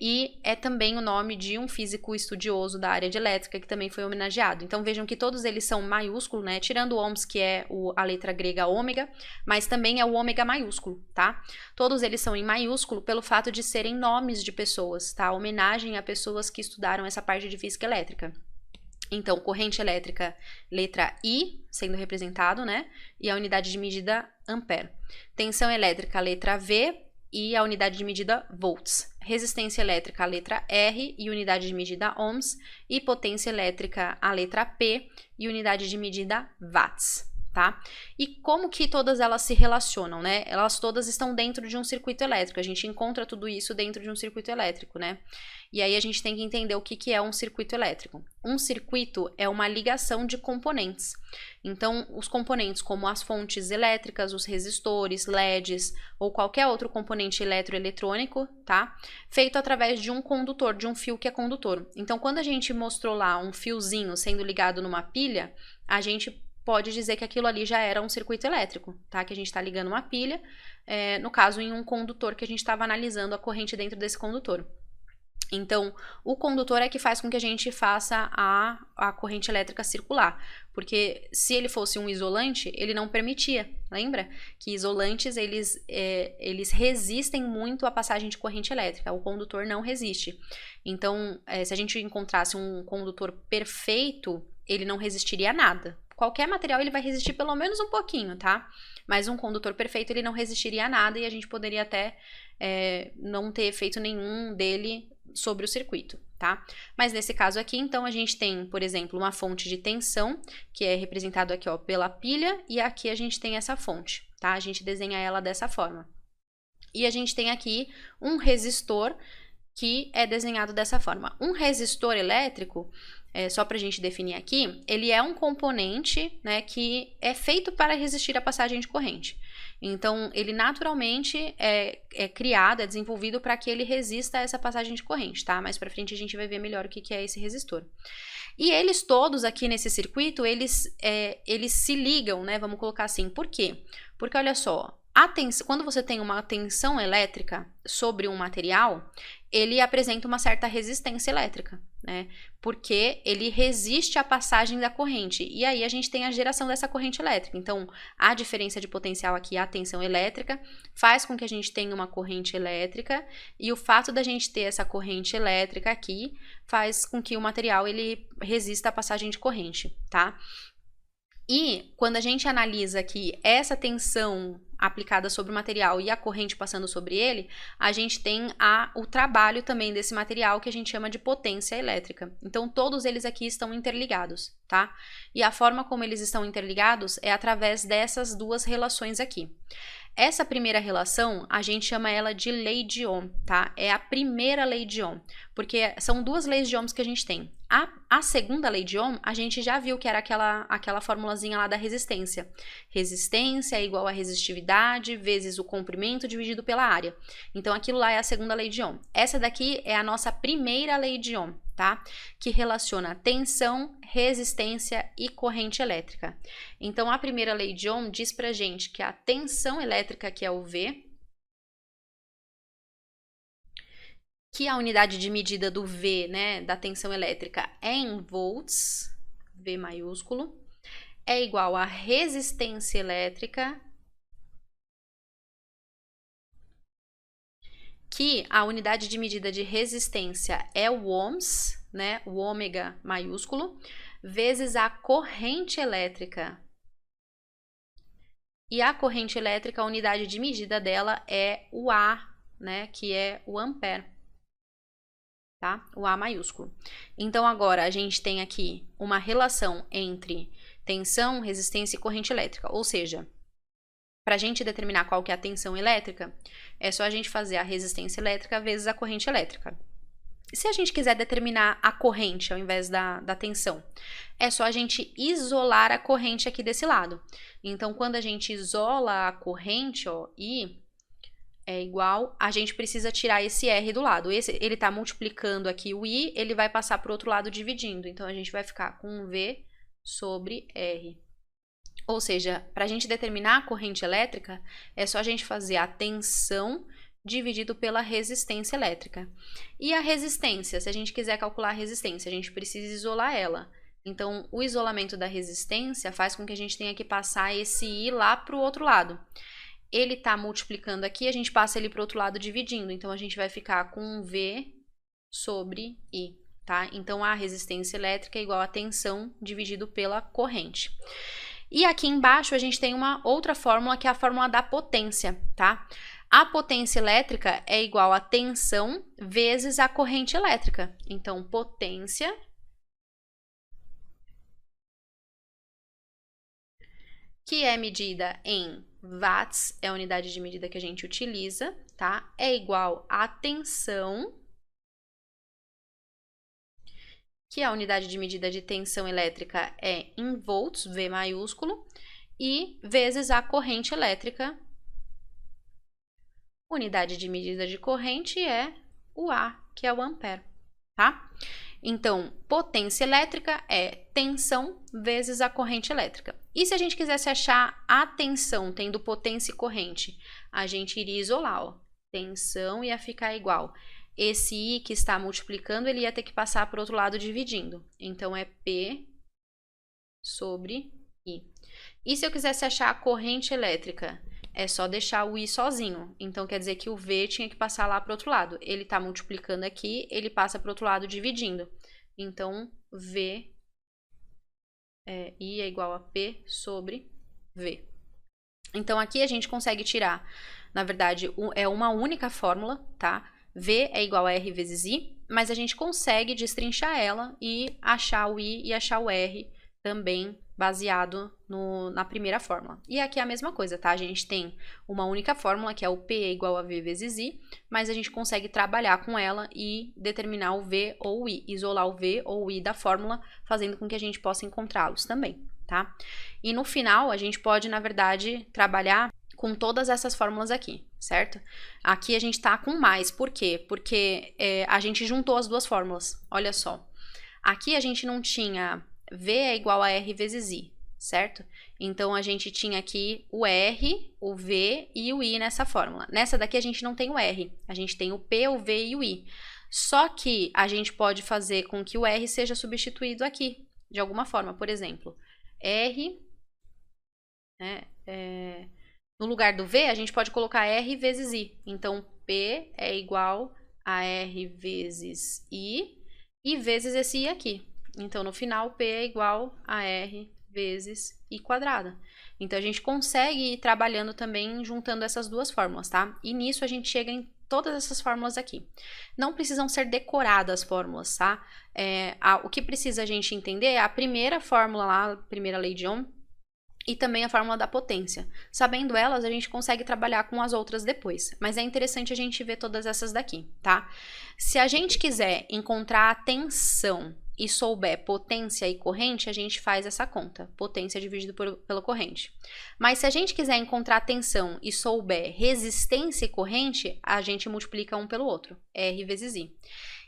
e é também o nome de um físico estudioso da área de elétrica que também foi homenageado. Então vejam que todos eles são maiúsculos, né? Tirando o ohms, que é a letra grega ômega, mas também é o ômega maiúsculo, tá? Todos eles são em maiúsculo pelo fato de serem nomes de pessoas, tá? Homenagem a pessoas que estudaram essa parte de física elétrica. Então, corrente elétrica, letra I, sendo representado, né? E a unidade de medida ampere. Tensão elétrica, letra V, e a unidade de medida volts. Resistência elétrica, a letra R, e unidade de medida ohms. E potência elétrica, a letra P, e unidade de medida watts, tá? E como que todas elas se relacionam, né? Elas todas estão dentro de um circuito elétrico. A gente encontra tudo isso dentro de um circuito elétrico, né? E aí a gente tem que entender o que é um circuito elétrico. Um circuito é uma ligação de componentes. Então, os componentes como as fontes elétricas, os resistores, LEDs ou qualquer outro componente eletroeletrônico, tá? Feito através de um condutor, de um fio que é condutor. Então, quando a gente mostrou lá um fiozinho sendo ligado numa pilha, a gente pode dizer que aquilo ali já era um circuito elétrico, tá? Que a gente está ligando uma pilha, no caso em um condutor que a gente estava analisando a corrente dentro desse condutor. Então, o condutor é que faz com que a gente faça a corrente elétrica circular, porque se ele fosse um isolante, ele não permitia, lembra? Que isolantes, eles resistem muito à passagem de corrente elétrica, o condutor não resiste. Então, se a gente encontrasse um condutor perfeito, ele não resistiria a nada. Qualquer material ele vai resistir pelo menos um pouquinho, tá? Mas um condutor perfeito, ele não resistiria a nada e a gente poderia até não ter efeito nenhum dele sobre o circuito, tá? Mas nesse caso aqui, então, a gente tem, por exemplo, uma fonte de tensão, que é representado aqui, ó, pela pilha, e aqui a gente tem essa fonte, tá? A gente desenha ela dessa forma. E a gente tem aqui um resistor que é desenhado dessa forma. Um resistor elétrico, só para a gente definir aqui, ele é um componente, né, que é feito para resistir à passagem de corrente. Então, ele naturalmente é criado, é desenvolvido para que ele resista a essa passagem de corrente, tá? Mais para frente a gente vai ver melhor o que é esse resistor. E eles todos aqui nesse circuito, eles se ligam, né? Vamos colocar assim. Por quê? Porque olha só, quando você tem uma tensão elétrica sobre um material, ele apresenta uma certa resistência elétrica, né? Porque ele resiste à passagem da corrente. E aí a gente tem a geração dessa corrente elétrica. Então, a diferença de potencial aqui, a tensão elétrica, faz com que a gente tenha uma corrente elétrica. E o fato da gente ter essa corrente elétrica aqui faz com que o material ele resista à passagem de corrente, tá? E quando a gente analisa aqui essa tensão aplicada sobre o material e a corrente passando sobre ele, a gente tem o trabalho também desse material que a gente chama de potência elétrica. Então, todos eles aqui estão interligados, tá? E a forma como eles estão interligados é através dessas duas relações aqui. Essa primeira relação, a gente chama ela de lei de Ohm, tá? É a primeira lei de Ohm, porque são duas leis de Ohms que a gente tem. A segunda lei de Ohm, a gente já viu que era aquela formulazinha lá da resistência. Resistência é igual a resistividade vezes o comprimento dividido pela área. Então, aquilo lá é a segunda lei de Ohm. Essa daqui é a nossa primeira lei de Ohm, tá? Que relaciona tensão, resistência e corrente elétrica. Então, a primeira lei de Ohm diz pra gente que a tensão elétrica, que é o V, que a unidade de medida do V, né, da tensão elétrica é em volts, V maiúsculo, é igual a resistência elétrica, que a unidade de medida de resistência é o ohms, né, o ômega maiúsculo, vezes a corrente elétrica. E a corrente elétrica, a unidade de medida dela é o A, né, que é o ampere. Tá? O A maiúsculo. Então, agora a gente tem aqui uma relação entre tensão, resistência e corrente elétrica. Ou seja, para a gente determinar qual que é a tensão elétrica, é só a gente fazer a resistência elétrica vezes a corrente elétrica. Se a gente quiser determinar a corrente ao invés da tensão, é só a gente isolar a corrente aqui desse lado. Então, quando a gente isola a corrente, ó, I é igual, a gente precisa tirar esse R do lado. Ele está multiplicando aqui o I, ele vai passar para o outro lado dividindo. Então, a gente vai ficar com V sobre R. Ou seja, para a gente determinar a corrente elétrica, é só a gente fazer a tensão dividido pela resistência elétrica. E a resistência, se a gente quiser calcular a resistência, a gente precisa isolar ela. Então, o isolamento da resistência faz com que a gente tenha que passar esse I lá para o outro lado. Ele está multiplicando aqui, a gente passa ele para o outro lado dividindo. Então, a gente vai ficar com V sobre I, tá? Então, a resistência elétrica é igual a tensão dividido pela corrente. E aqui embaixo, a gente tem uma outra fórmula, que é a fórmula da potência, tá? A potência elétrica é igual a tensão vezes a corrente elétrica. Então, potência que é medida em watts, é a unidade de medida que a gente utiliza, tá? É igual a tensão, que a unidade de medida de tensão elétrica é em volts, V maiúsculo, e vezes a corrente elétrica. Unidade de medida de corrente é o A, que é o ampere, tá? Então, potência elétrica é tensão vezes a corrente elétrica. E se a gente quisesse achar a tensão tendo potência e corrente, a gente iria isolar, ó. Tensão ia ficar igual. Esse I que está multiplicando, ele ia ter que passar para o outro lado dividindo. Então, é P sobre I. E se eu quisesse achar a corrente elétrica? É só deixar o I sozinho. Então, quer dizer que o V tinha que passar lá para o outro lado. Ele está multiplicando aqui, ele passa para o outro lado dividindo. Então, I é igual a P sobre V. Então, aqui a gente consegue tirar, na verdade, é uma única fórmula, tá? V é igual a R vezes I, mas a gente consegue destrinchar ela e achar o I e achar o R também baseado na primeira fórmula. E aqui é a mesma coisa, tá? A gente tem uma única fórmula, que é o P é igual a V vezes I, mas a gente consegue trabalhar com ela e determinar o V ou o I, isolar o V ou o I da fórmula, fazendo com que a gente possa encontrá-los também, tá? E no final, a gente pode, na verdade, trabalhar com todas essas fórmulas aqui, certo? Aqui a gente tá com mais, por quê? Porque a gente juntou as duas fórmulas, olha só. Aqui a gente não tinha V é igual a R vezes I, certo? Então, a gente tinha aqui o R, o V e o I nessa fórmula. Nessa daqui a gente não tem o R, a gente tem o P, o V e o I. Só que a gente pode fazer com que o R seja substituído aqui, de alguma forma. Por exemplo, R, né, no lugar do V, a gente pode colocar R vezes I. Então, P é igual a R vezes I e vezes esse I aqui. Então, no final, P é igual a R vezes I quadrada. Então, a gente consegue ir trabalhando também juntando essas duas fórmulas, tá? E nisso a gente chega em todas essas fórmulas aqui. Não precisam ser decoradas as fórmulas, tá? O que precisa a gente entender é a primeira fórmula lá, a primeira lei de Ohm, e também a fórmula da potência. Sabendo elas, a gente consegue trabalhar com as outras depois. Mas é interessante a gente ver todas essas daqui, tá? Se a gente quiser encontrar a tensão e souber potência e corrente, a gente faz essa conta. Potência dividido pela corrente. Mas se a gente quiser encontrar a tensão e souber resistência e corrente, a gente multiplica um pelo outro. R vezes I.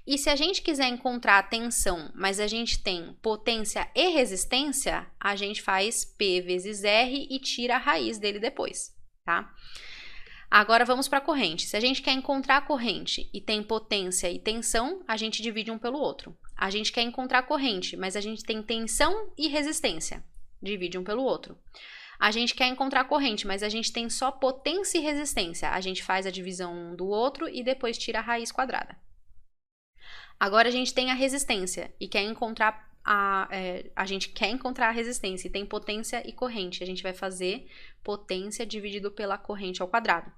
E se a gente quiser encontrar a tensão, mas a gente tem potência e resistência, a gente faz P vezes R e tira a raiz dele depois, tá? Agora vamos para a corrente. Se a gente quer encontrar a corrente e tem potência e tensão, a gente divide um pelo outro. A gente quer encontrar a corrente, mas a gente tem tensão e resistência, divide um pelo outro. A gente quer encontrar a corrente, mas a gente tem só potência e resistência. A gente faz a divisão um do outro e depois tira a raiz quadrada. Agora a gente tem a resistência e quer encontrar a gente quer encontrar a resistência e tem potência e corrente. A gente vai fazer potência dividido pela corrente ao quadrado.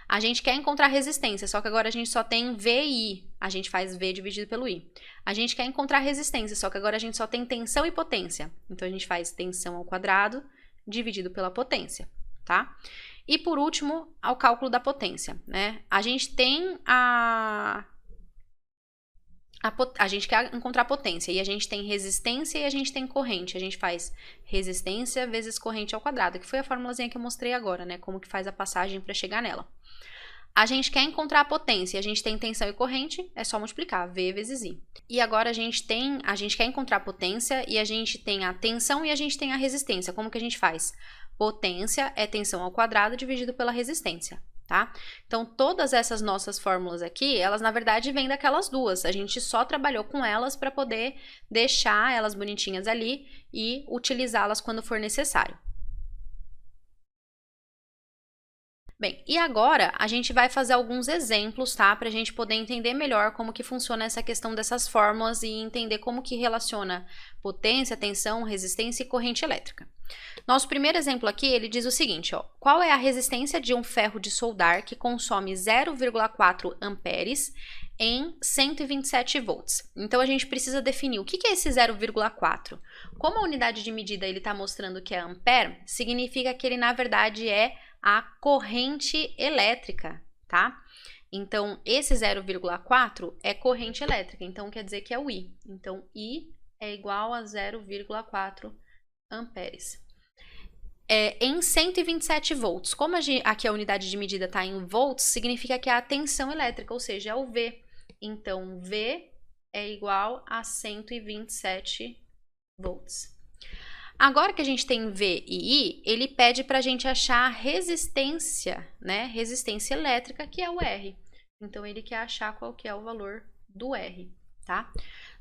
A gente quer encontrar resistência, só que agora a gente só tem V e I. A gente faz V dividido pelo I. A gente quer encontrar resistência, só que agora a gente só tem tensão e potência. Então, a gente faz tensão ao quadrado dividido pela potência, tá? E, por último, ao cálculo da potência, né? A gente tem a gente quer encontrar potência e a gente tem resistência e a gente tem corrente. A gente faz resistência vezes corrente ao quadrado, que foi a formulazinha que eu mostrei agora, né? Como que faz a passagem para chegar nela. A gente quer encontrar a potência, a gente tem tensão e corrente, é só multiplicar, V vezes I. E agora a gente quer encontrar a potência e a gente tem a tensão e a gente tem a resistência. Como que a gente faz? Potência é tensão ao quadrado dividido pela resistência, tá? Então, todas essas nossas fórmulas aqui, elas na verdade vêm daquelas duas. A gente só trabalhou com elas para poder deixar elas bonitinhas ali e utilizá-las quando for necessário. Bem, e agora a gente vai fazer alguns exemplos, tá? Para a gente poder entender melhor como que funciona essa questão dessas fórmulas e entender como que relaciona potência, tensão, resistência e corrente elétrica. Nosso primeiro exemplo aqui, ele diz o seguinte, ó. Qual é a resistência de um ferro de soldar que consome 0,4 amperes em 127 volts? Então, a gente precisa definir o que é esse 0,4. Como a unidade de medida ele está mostrando que é ampere, significa que ele, na verdade, é a corrente elétrica, tá? Então, esse 0,4 é corrente elétrica, então quer dizer que é o I. Então, I é igual a 0,4 amperes. Em 127 volts, como aqui a unidade de medida está em volts, significa que é a tensão elétrica, ou seja, é o V. Então, V é igual a 127 volts. Agora que a gente tem V e I, ele pede para a gente achar a resistência, né? Resistência elétrica, que é o R. Então, ele quer achar qual que é o valor do R, tá?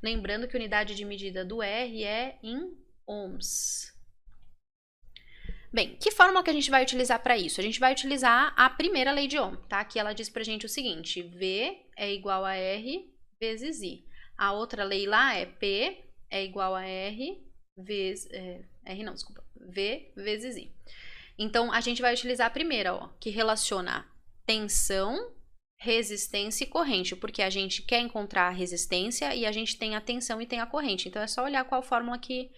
Lembrando que a unidade de medida do R é em ohms. Bem, que fórmula que a gente vai utilizar para isso? A gente vai utilizar a primeira lei de Ohm, tá? Que ela diz pra gente o seguinte, V é igual a R vezes I. A outra lei lá é P é igual a R vezes... V vezes I. Então, a gente vai utilizar a primeira, ó, que relaciona tensão, resistência e corrente, porque a gente quer encontrar a resistência e a gente tem a tensão e tem a corrente. Então, é só olhar qual fórmula que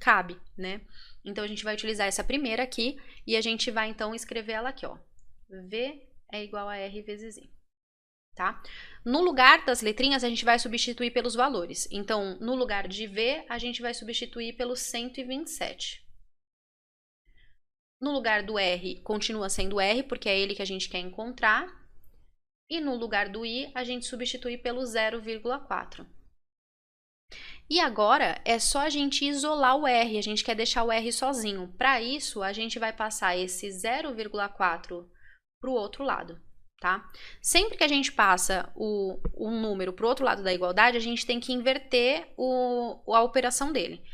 cabe, né? Então, a gente vai utilizar essa primeira aqui e a gente vai, então, escrever ela aqui, ó. V é igual a R vezes I, tá? No lugar das letrinhas, a gente vai substituir pelos valores. Então, no lugar de V, a gente vai substituir pelo 127. No lugar do R, continua sendo R, porque é ele que a gente quer encontrar. E no lugar do I, a gente substitui pelo 0,4. E agora, é só a gente isolar o R, a gente quer deixar o R sozinho. Para isso, a gente vai passar esse 0,4 para o outro lado, tá? Sempre que a gente passa um número para o outro lado da igualdade, a gente tem que inverter a operação dele.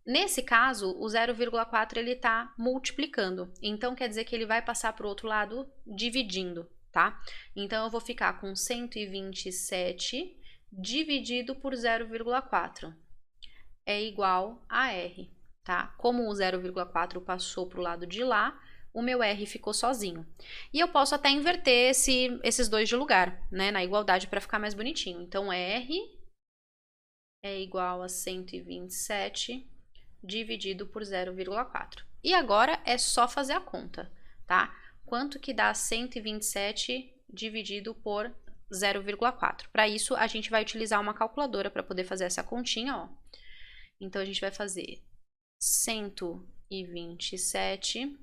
Nesse caso, o 0,4 ele está multiplicando, então quer dizer que ele vai passar para o outro lado dividindo, tá? Então, eu vou ficar com 127 dividido por 0,4 é igual a R, tá? Como o 0,4 passou para o lado de lá, o meu R ficou sozinho. E eu posso até inverter esses dois de lugar, né, na igualdade para ficar mais bonitinho. Então, R é igual a 127 dividido por 0,4. E agora é só fazer a conta, tá? Quanto que dá 127 dividido por 0,4? Para isso, a gente vai utilizar uma calculadora para poder fazer essa continha, ó. Então, a gente vai fazer 127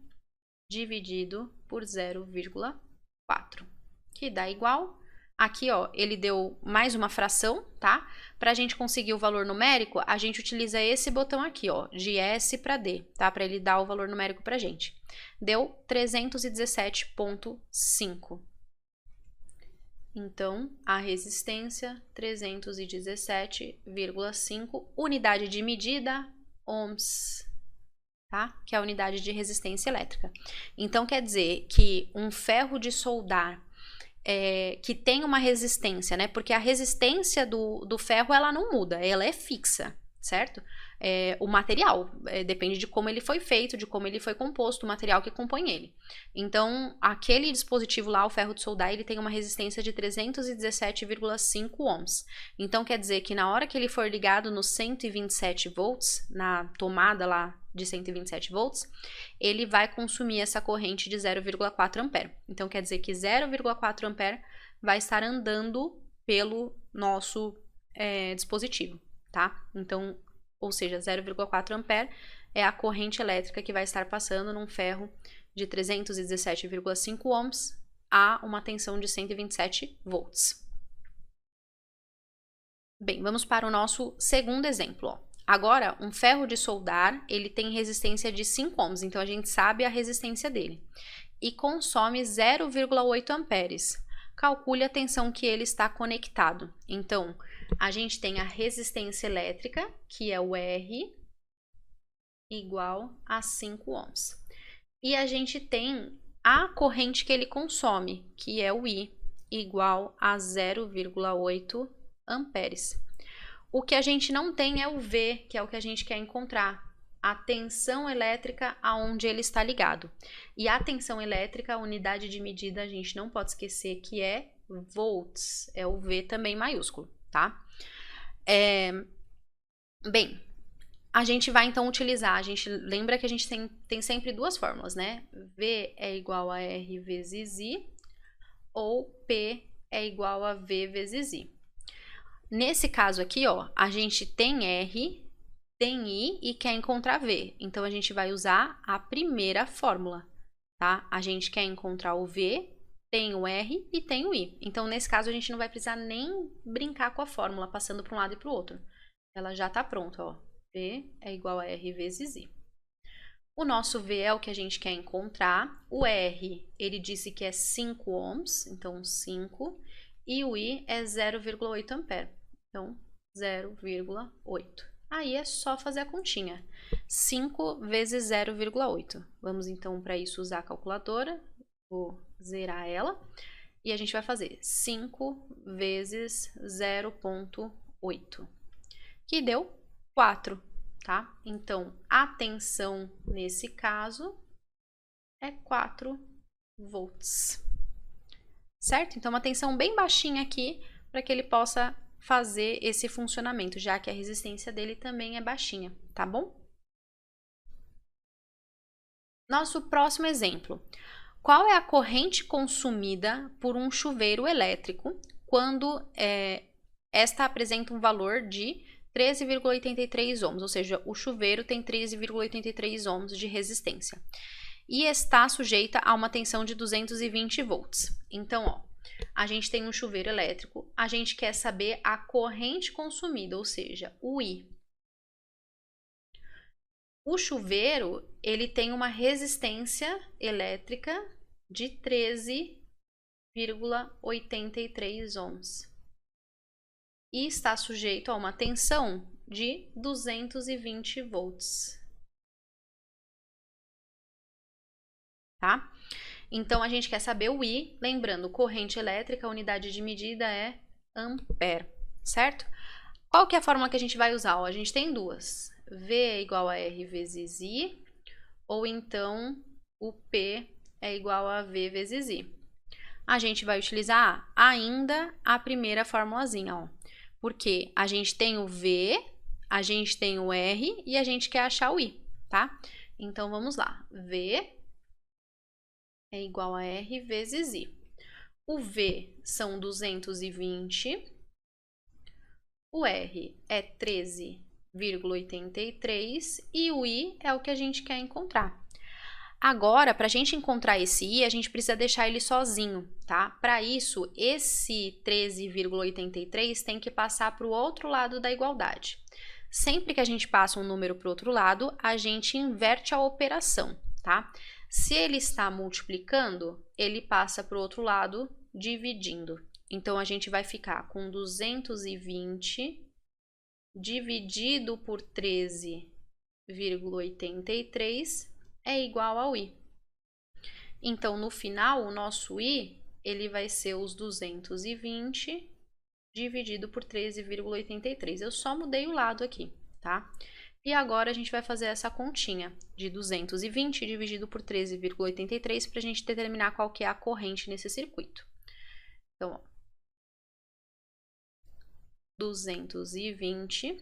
dividido por 0,4, que dá igual. Aqui, ó, ele deu mais uma fração, tá? Para a gente conseguir o valor numérico, a gente utiliza esse botão aqui, ó, de S para D, tá? Para ele dar o valor numérico pra gente. Deu 317,5. Então, a resistência, 317,5, unidade de medida, ohms, tá? Que é a unidade de resistência elétrica. Então, quer dizer que um ferro de soldar que tem uma resistência, né? Porque a resistência do ferro, ela não muda, ela é fixa, certo? O material, depende de como ele foi feito, de como ele foi composto, o material que compõe ele. Então, aquele dispositivo lá, o ferro de soldar, ele tem uma resistência de 317,5 ohms. Então, quer dizer que na hora que ele for ligado no 127 volts, na tomada lá de 127 volts, ele vai consumir essa corrente de 0,4 ampere. Então, quer dizer que 0,4 ampere vai estar andando pelo nosso dispositivo, tá? Então, ou seja, 0,4 ampere é a corrente elétrica que vai estar passando num ferro de 317,5 ohms a uma tensão de 127 volts. Bem, vamos para o nosso segundo exemplo, ó. Agora, um ferro de soldar, ele tem resistência de 5 ohms, então a gente sabe a resistência dele. E consome 0,8 amperes. Calcule a tensão que ele está conectado. Então, a gente tem a resistência elétrica, que é o R, igual a 5 ohms. E a gente tem a corrente que ele consome, que é o I, igual a 0,8 amperes. O que a gente não tem é o V, que é o que a gente quer encontrar, a tensão elétrica aonde ele está ligado. E a tensão elétrica, a unidade de medida, a gente não pode esquecer que é volts, é o V também maiúsculo, tá? Bem, a gente vai então utilizar, a gente lembra que a gente tem sempre duas fórmulas, né? V é igual a R vezes I, ou P é igual a V vezes I. Nesse caso aqui, ó, a gente tem R, tem I e quer encontrar V. Então, a gente vai usar a primeira fórmula, tá? A gente quer encontrar o V, tem o R e tem o I. Então, nesse caso, a gente não vai precisar nem brincar com a fórmula, passando para um lado e para o outro. Ela já está pronta, ó. V é igual a R vezes I. O nosso V é o que a gente quer encontrar. O R, ele disse que é 5 ohms, então 5. E o I é 0,8 ampere. Então, 0,8. Aí é só fazer a continha. 5 vezes 0,8. Vamos então para isso usar a calculadora. Vou zerar ela. E a gente vai fazer 5 vezes 0,8. Que deu 4, tá? Então, a tensão nesse caso é 4 volts. Certo? Então, uma tensão bem baixinha aqui para que ele possa fazer esse funcionamento, já que a resistência dele também é baixinha, tá bom? Nosso próximo exemplo. Qual é a corrente consumida por um chuveiro elétrico quando esta apresenta um valor de 13,83 ohms, ou seja, o chuveiro tem 13,83 ohms de resistência e está sujeita a uma tensão de 220 volts. Então, ó, a gente tem um chuveiro elétrico, a gente quer saber a corrente consumida, ou seja, o I. O chuveiro, ele tem uma resistência elétrica de 13,83 ohms e está sujeito a uma tensão de 220 volts. Tá? Então, a gente quer saber o I, lembrando, corrente elétrica, a unidade de medida é ampere, certo? Qual que é a fórmula que a gente vai usar? Ó, a gente tem duas. V é igual a R vezes I, ou então o P é igual a V vezes I. A gente vai utilizar ainda a primeira formulazinha, ó, porque a gente tem o V, a gente tem o R e a gente quer achar o I, tá? Então, vamos lá. V é igual a R vezes I. O V são 220, o R é 13,83 e o I é o que a gente quer encontrar. Agora, para a gente encontrar esse I, a gente precisa deixar ele sozinho, tá? Para isso, esse 13,83 tem que passar para o outro lado da igualdade. Sempre que a gente passa um número para o outro lado, a gente inverte a operação, tá? Se ele está multiplicando, ele passa para o outro lado dividindo. Então, a gente vai ficar com 220 dividido por 13,83 é igual ao I. Então, no final, o nosso I, ele vai ser os 220 dividido por 13,83. Eu só mudei o lado aqui, tá? E agora a gente vai fazer essa continha de 220 dividido por 13,83 para a gente determinar qual que é a corrente nesse circuito. Então, ó, 220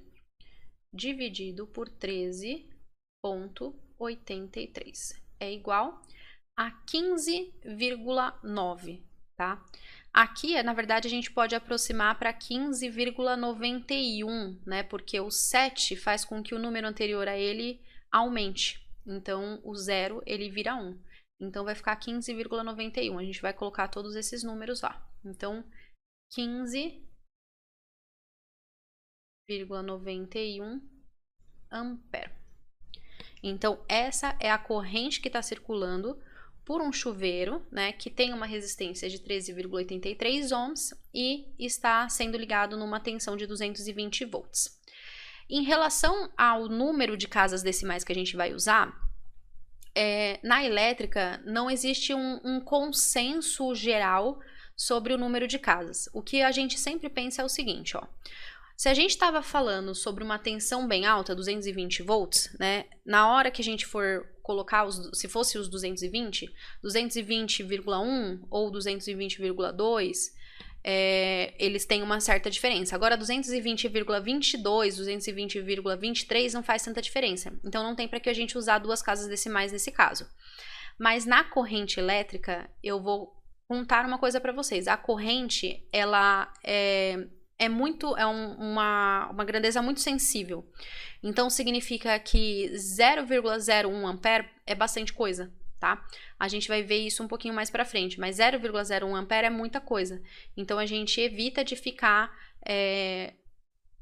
dividido por 13,83 é igual a 15,9, tá? Aqui, na verdade, a gente pode aproximar para 15,91, né? Porque o 7 faz com que o número anterior a ele aumente. Então, o 0, ele vira 1. Então, vai ficar 15,91. A gente vai colocar todos esses números lá. Então, 15,91 ampere. Então, essa é a corrente que está circulando por um chuveiro, né, que tem uma resistência de 13,83 ohms e está sendo ligado numa tensão de 220 volts. Em relação ao número de casas decimais que a gente vai usar, na elétrica não existe um consenso geral sobre o número de casas. O que a gente sempre pensa é o seguinte, ó. Se a gente estava falando sobre uma tensão bem alta, 220 volts, né? Na hora que a gente for colocar, se fosse os 220, 220,1 ou 220,2, eles têm uma certa diferença. Agora, 220,22, 220,23 não faz tanta diferença. Então, não tem para que a gente usar duas casas decimais nesse caso. Mas na corrente elétrica, eu vou contar uma coisa para vocês. A corrente, ela uma grandeza muito sensível. Então, significa que 0,01 ampere é bastante coisa, tá? A gente vai ver isso um pouquinho mais para frente, mas 0,01 ampere é muita coisa. Então, a gente evita de ficar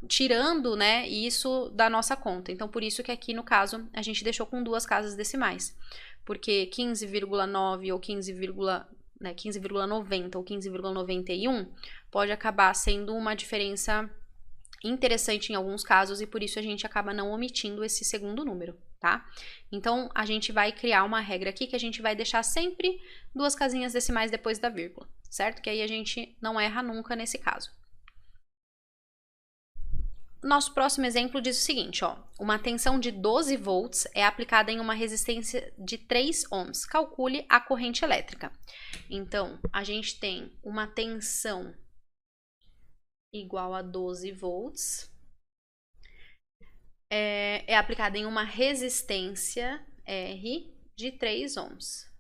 tirando, né, isso da nossa conta. Então, por isso que aqui, no caso, a gente deixou com duas casas decimais. Porque 15,9 ou 15,90 ou 15,91 pode acabar sendo uma diferença interessante em alguns casos e por isso a gente acaba não omitindo esse segundo número, tá? Então, a gente vai criar uma regra aqui que a gente vai deixar sempre duas casinhas decimais depois da vírgula, certo? Que aí a gente não erra nunca nesse caso. nosso próximo exemplo diz o seguinte, ó, uma tensão de 12 volts é aplicada em uma resistência de 3 ohms. Calcule a corrente elétrica. Então, a gente tem uma tensão igual a 12 volts, é aplicada em uma resistência R de 3 ohms.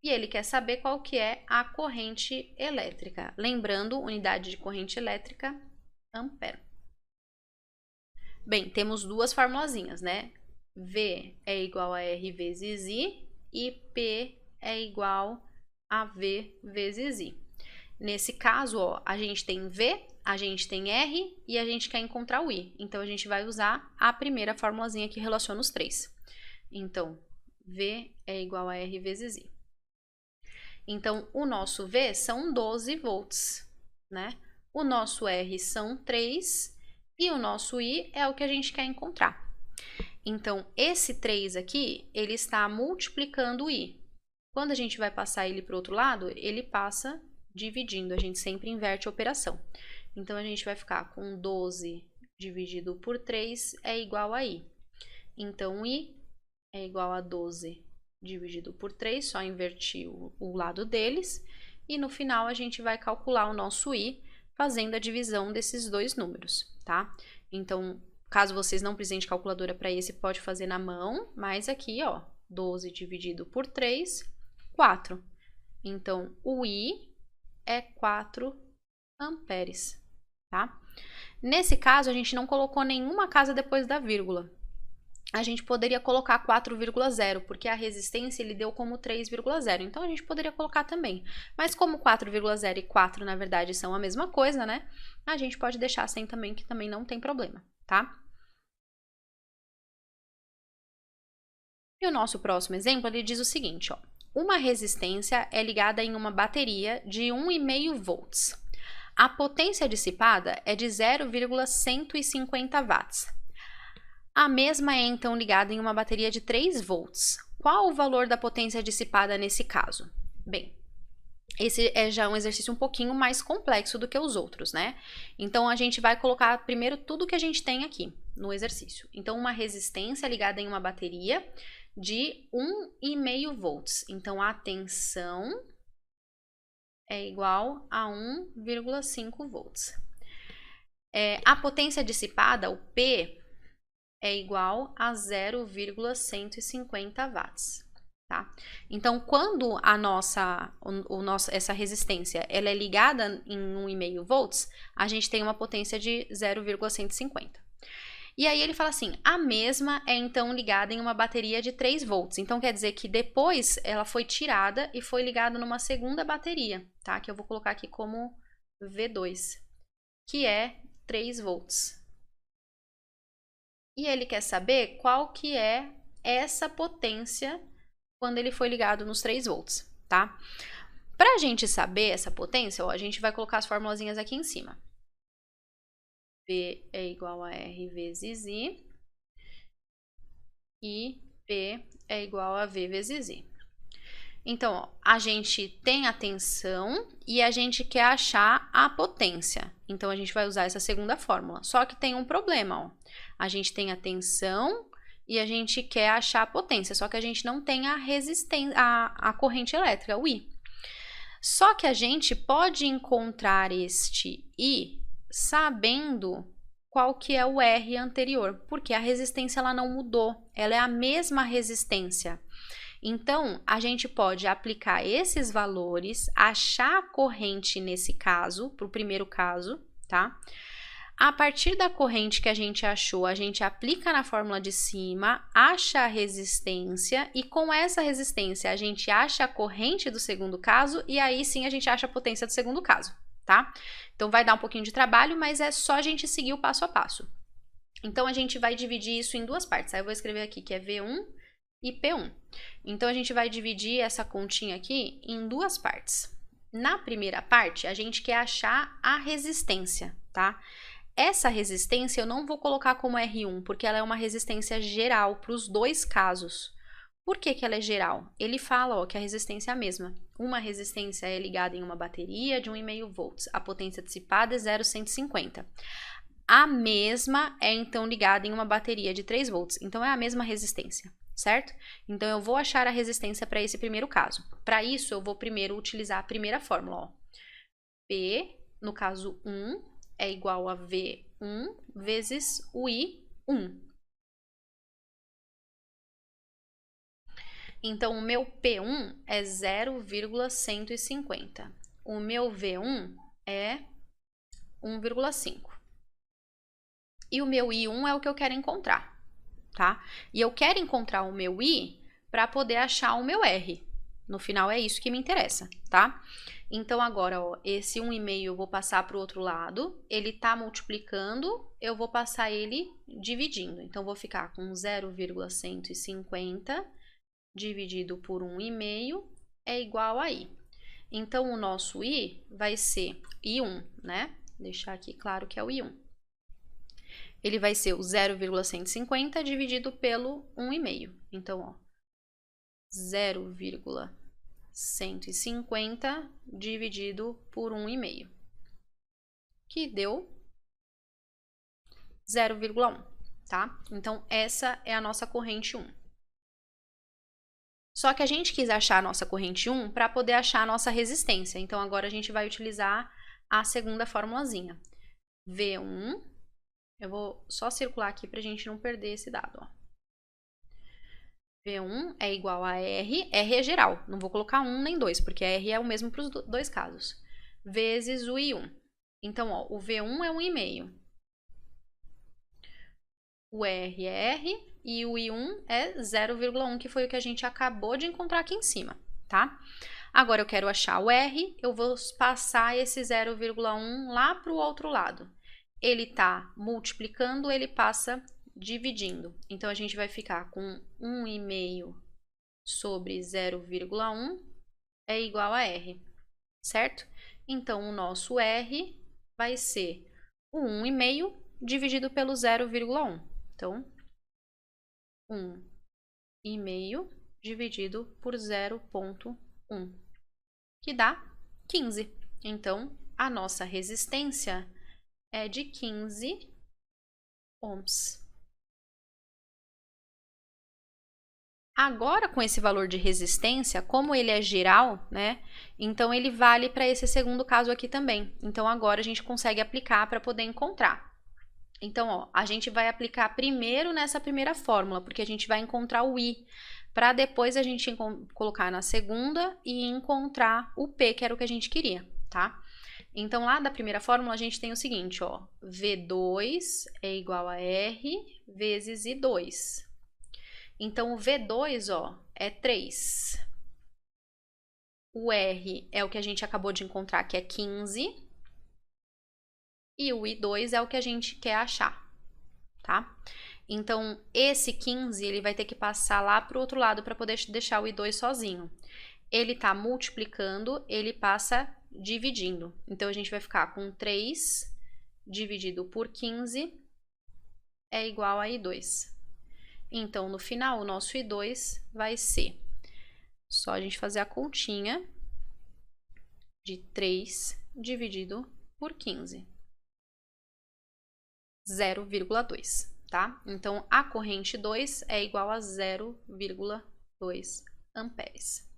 E ele quer saber qual que é a corrente elétrica. Lembrando, unidade de corrente elétrica, ampere. Bem, temos duas formulazinhas, né? V é igual a R vezes I e P é igual a V vezes I. Nesse caso, ó, a gente tem V, a gente tem R e a gente quer encontrar o I. Então, a gente vai usar a primeira formulazinha que relaciona os três. Então, V é igual a R vezes I. Então, o nosso V são 12 volts, né? O nosso R são 3 e o nosso I é o que a gente quer encontrar. Então, esse 3 aqui, ele está multiplicando o I. Quando a gente vai passar ele para o outro lado, ele passa dividindo. A gente sempre inverte a operação. Então, a gente vai ficar com 12 dividido por 3 é igual a I. Então, I é igual a 12 dividido por 3, só invertir o lado deles. E no final, a gente vai calcular o nosso I fazendo a divisão desses dois números, tá? Então, caso vocês não precisem de calculadora para esse, pode fazer na mão, mas aqui, ó, 12 dividido por 3, 4. Então, o I é 4 amperes, tá? Nesse caso, a gente não colocou nenhuma casa depois da vírgula. A gente poderia colocar 4,0, porque a resistência ele deu como 3,0. Então, a gente poderia colocar também. Mas como 4,0 e 4, na verdade, são a mesma coisa, né? A gente pode deixar sem também, que também não tem problema, tá? E o nosso próximo exemplo, ele diz o seguinte, ó. Uma resistência é ligada em uma bateria de 1,5 volts. A potência dissipada é de 0,150 watts. A mesma é então ligada em uma bateria de 3 volts. Qual o valor da potência dissipada nesse caso? Bem, esse é já um exercício um pouquinho mais complexo do que os outros, né? Então, a gente vai colocar primeiro tudo que a gente tem aqui no exercício. Então, uma resistência ligada em uma bateria de 1,5 volts. Então, a tensão é igual a 1,5 volts. A potência dissipada, o P, é igual a 0,150 watts, tá? Então, quando essa resistência ela é ligada em 1,5 volts, a gente tem uma potência de 0,150. E aí ele fala assim, a mesma é então ligada em uma bateria de 3 volts. Então, quer dizer que depois ela foi tirada e foi ligada numa segunda bateria, tá? Que eu vou colocar aqui como V2, que é 3 volts. E ele quer saber qual que é essa potência quando ele foi ligado nos 3 volts, tá? Para a gente saber essa potência, ó, a gente vai colocar as formulazinhas aqui em cima. V é igual a R vezes I. E P é igual a V vezes I. Então, ó, a gente tem a tensão e a gente quer achar a potência. Então, a gente vai usar essa segunda fórmula. Só que tem um problema, ó. A gente tem a tensão e a gente quer achar a potência. Só que a gente não tem a resistência, a corrente elétrica, o I. Só que a gente pode encontrar este I sabendo qual que é o R anterior. Porque a resistência ela não mudou. Ela é a mesma resistência. Então, a gente pode aplicar esses valores, achar a corrente nesse caso, para o primeiro caso, tá? A partir da corrente que a gente achou, a gente aplica na fórmula de cima, acha a resistência e com essa resistência a gente acha a corrente do segundo caso e aí sim a gente acha a potência do segundo caso, tá? Então, vai dar um pouquinho de trabalho, mas é só a gente seguir o passo a passo. Então, a gente vai dividir isso em duas partes. Aí eu vou escrever aqui que é V1 e P1. Então, a gente vai dividir essa continha aqui em duas partes. Na primeira parte, a gente quer achar a resistência, tá? Essa resistência eu não vou colocar como R1, porque ela é uma resistência geral para os dois casos. Por que que ela é geral? Ele fala, ó, que a resistência é a mesma. Uma resistência é ligada em uma bateria de 1,5 volts. A potência dissipada é 0,150. A mesma é, então, ligada em uma bateria de 3 volts. Então, é a mesma resistência, certo? Então, eu vou achar a resistência para esse primeiro caso. Para isso, eu vou primeiro utilizar a primeira fórmula, ó. P, no caso 1, é igual a V1 vezes o I1. Então, o meu P1 é 0,150. O meu V1 é 1,5. E o meu I1 é o que eu quero encontrar, tá? E eu quero encontrar o meu I para poder achar o meu R. No final é isso que me interessa, tá? Então, agora, ó, esse 1,5 eu vou passar para o outro lado. Ele tá multiplicando, eu vou passar ele dividindo. Então, vou ficar com 0,150 dividido por 1,5 é igual a I. Então, o nosso I vai ser I1, né? Deixar aqui claro que é o I1. Ele vai ser o 0,150 dividido pelo 1,5. Então, ó, 0,150 dividido por 1,5, que deu 0,1, tá? Então, essa é a nossa corrente 1. Só que a gente quis achar a nossa corrente 1 para poder achar a nossa resistência. Então, agora a gente vai utilizar a segunda formulazinha. V1, eu vou só circular aqui para a gente não perder esse dado, ó. V1 é igual a R, R é geral, não vou colocar 1 nem 2, porque R é o mesmo para os dois casos, vezes o I1. Então, ó, o V1 é 1,5, o R é R e o I1 é 0,1, que foi o que a gente acabou de encontrar aqui em cima, tá? Agora, eu quero achar o R, eu vou passar esse 0,1 lá para o outro lado. Ele está multiplicando, ele passa dividindo. Então, a gente vai ficar com 1,5 sobre 0,1 é igual a R, certo? Então, o nosso R vai ser o 1,5 dividido pelo 0,1. Então, 1,5 dividido por 0,1, que dá 15. Então, a nossa resistência é de 15 ohms. Agora, com esse valor de resistência, como ele é geral, né? Então, ele vale para esse segundo caso aqui também. Então, agora a gente consegue aplicar para poder encontrar. Então, ó, a gente vai aplicar primeiro nessa primeira fórmula, porque a gente vai encontrar o I, para depois a gente colocar na segunda e encontrar o P, que era o que a gente queria, tá? Então, lá da primeira fórmula, a gente tem o seguinte, ó, V2 é igual a R vezes I2. Então, o V2, ó, é 3. O R é o que a gente acabou de encontrar, que é 15. E o I2 é o que a gente quer achar, tá? Então, esse 15, ele vai ter que passar lá para o outro lado para poder deixar o I2 sozinho. Ele está multiplicando, ele passa dividindo. Então, a gente vai ficar com 3 dividido por 15 é igual a I2. Então, no final, o nosso I2 vai ser, só a gente fazer a continha, de 3 dividido por 15. 0,2, tá? Então, a corrente 2 é igual a 0,2 amperes.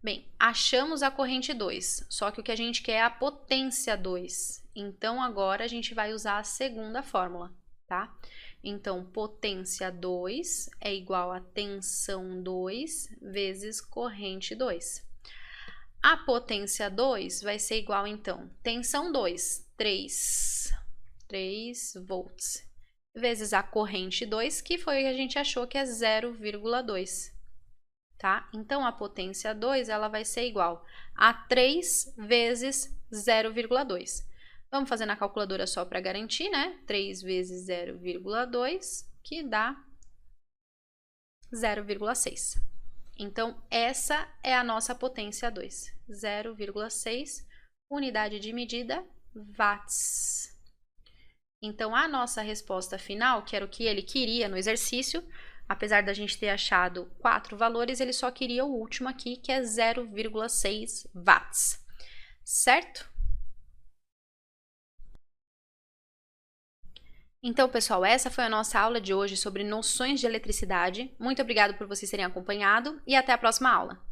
Bem, achamos a corrente 2, só que o que a gente quer é a potência 2. Então, agora a gente vai usar a segunda fórmula, tá? Então, potência 2 é igual a tensão 2 vezes corrente 2. A potência 2 vai ser igual, então, tensão 2, 3 volts, vezes a corrente 2, que foi o que a gente achou que é 0,2, tá? Então, a potência 2, ela vai ser igual a 3 vezes 0,2. Vamos fazer na calculadora só para garantir, né? 3 vezes 0,2, que dá 0,6. Então, essa é a nossa potência 2, 0,6, unidade de medida, watts. Então, a nossa resposta final, que era o que ele queria no exercício, apesar da gente ter achado 4 valores, ele só queria o último aqui, que é 0,6 watts, certo? Então, pessoal, essa foi a nossa aula de hoje sobre noções de eletricidade. Muito obrigada por vocês terem acompanhado e até a próxima aula.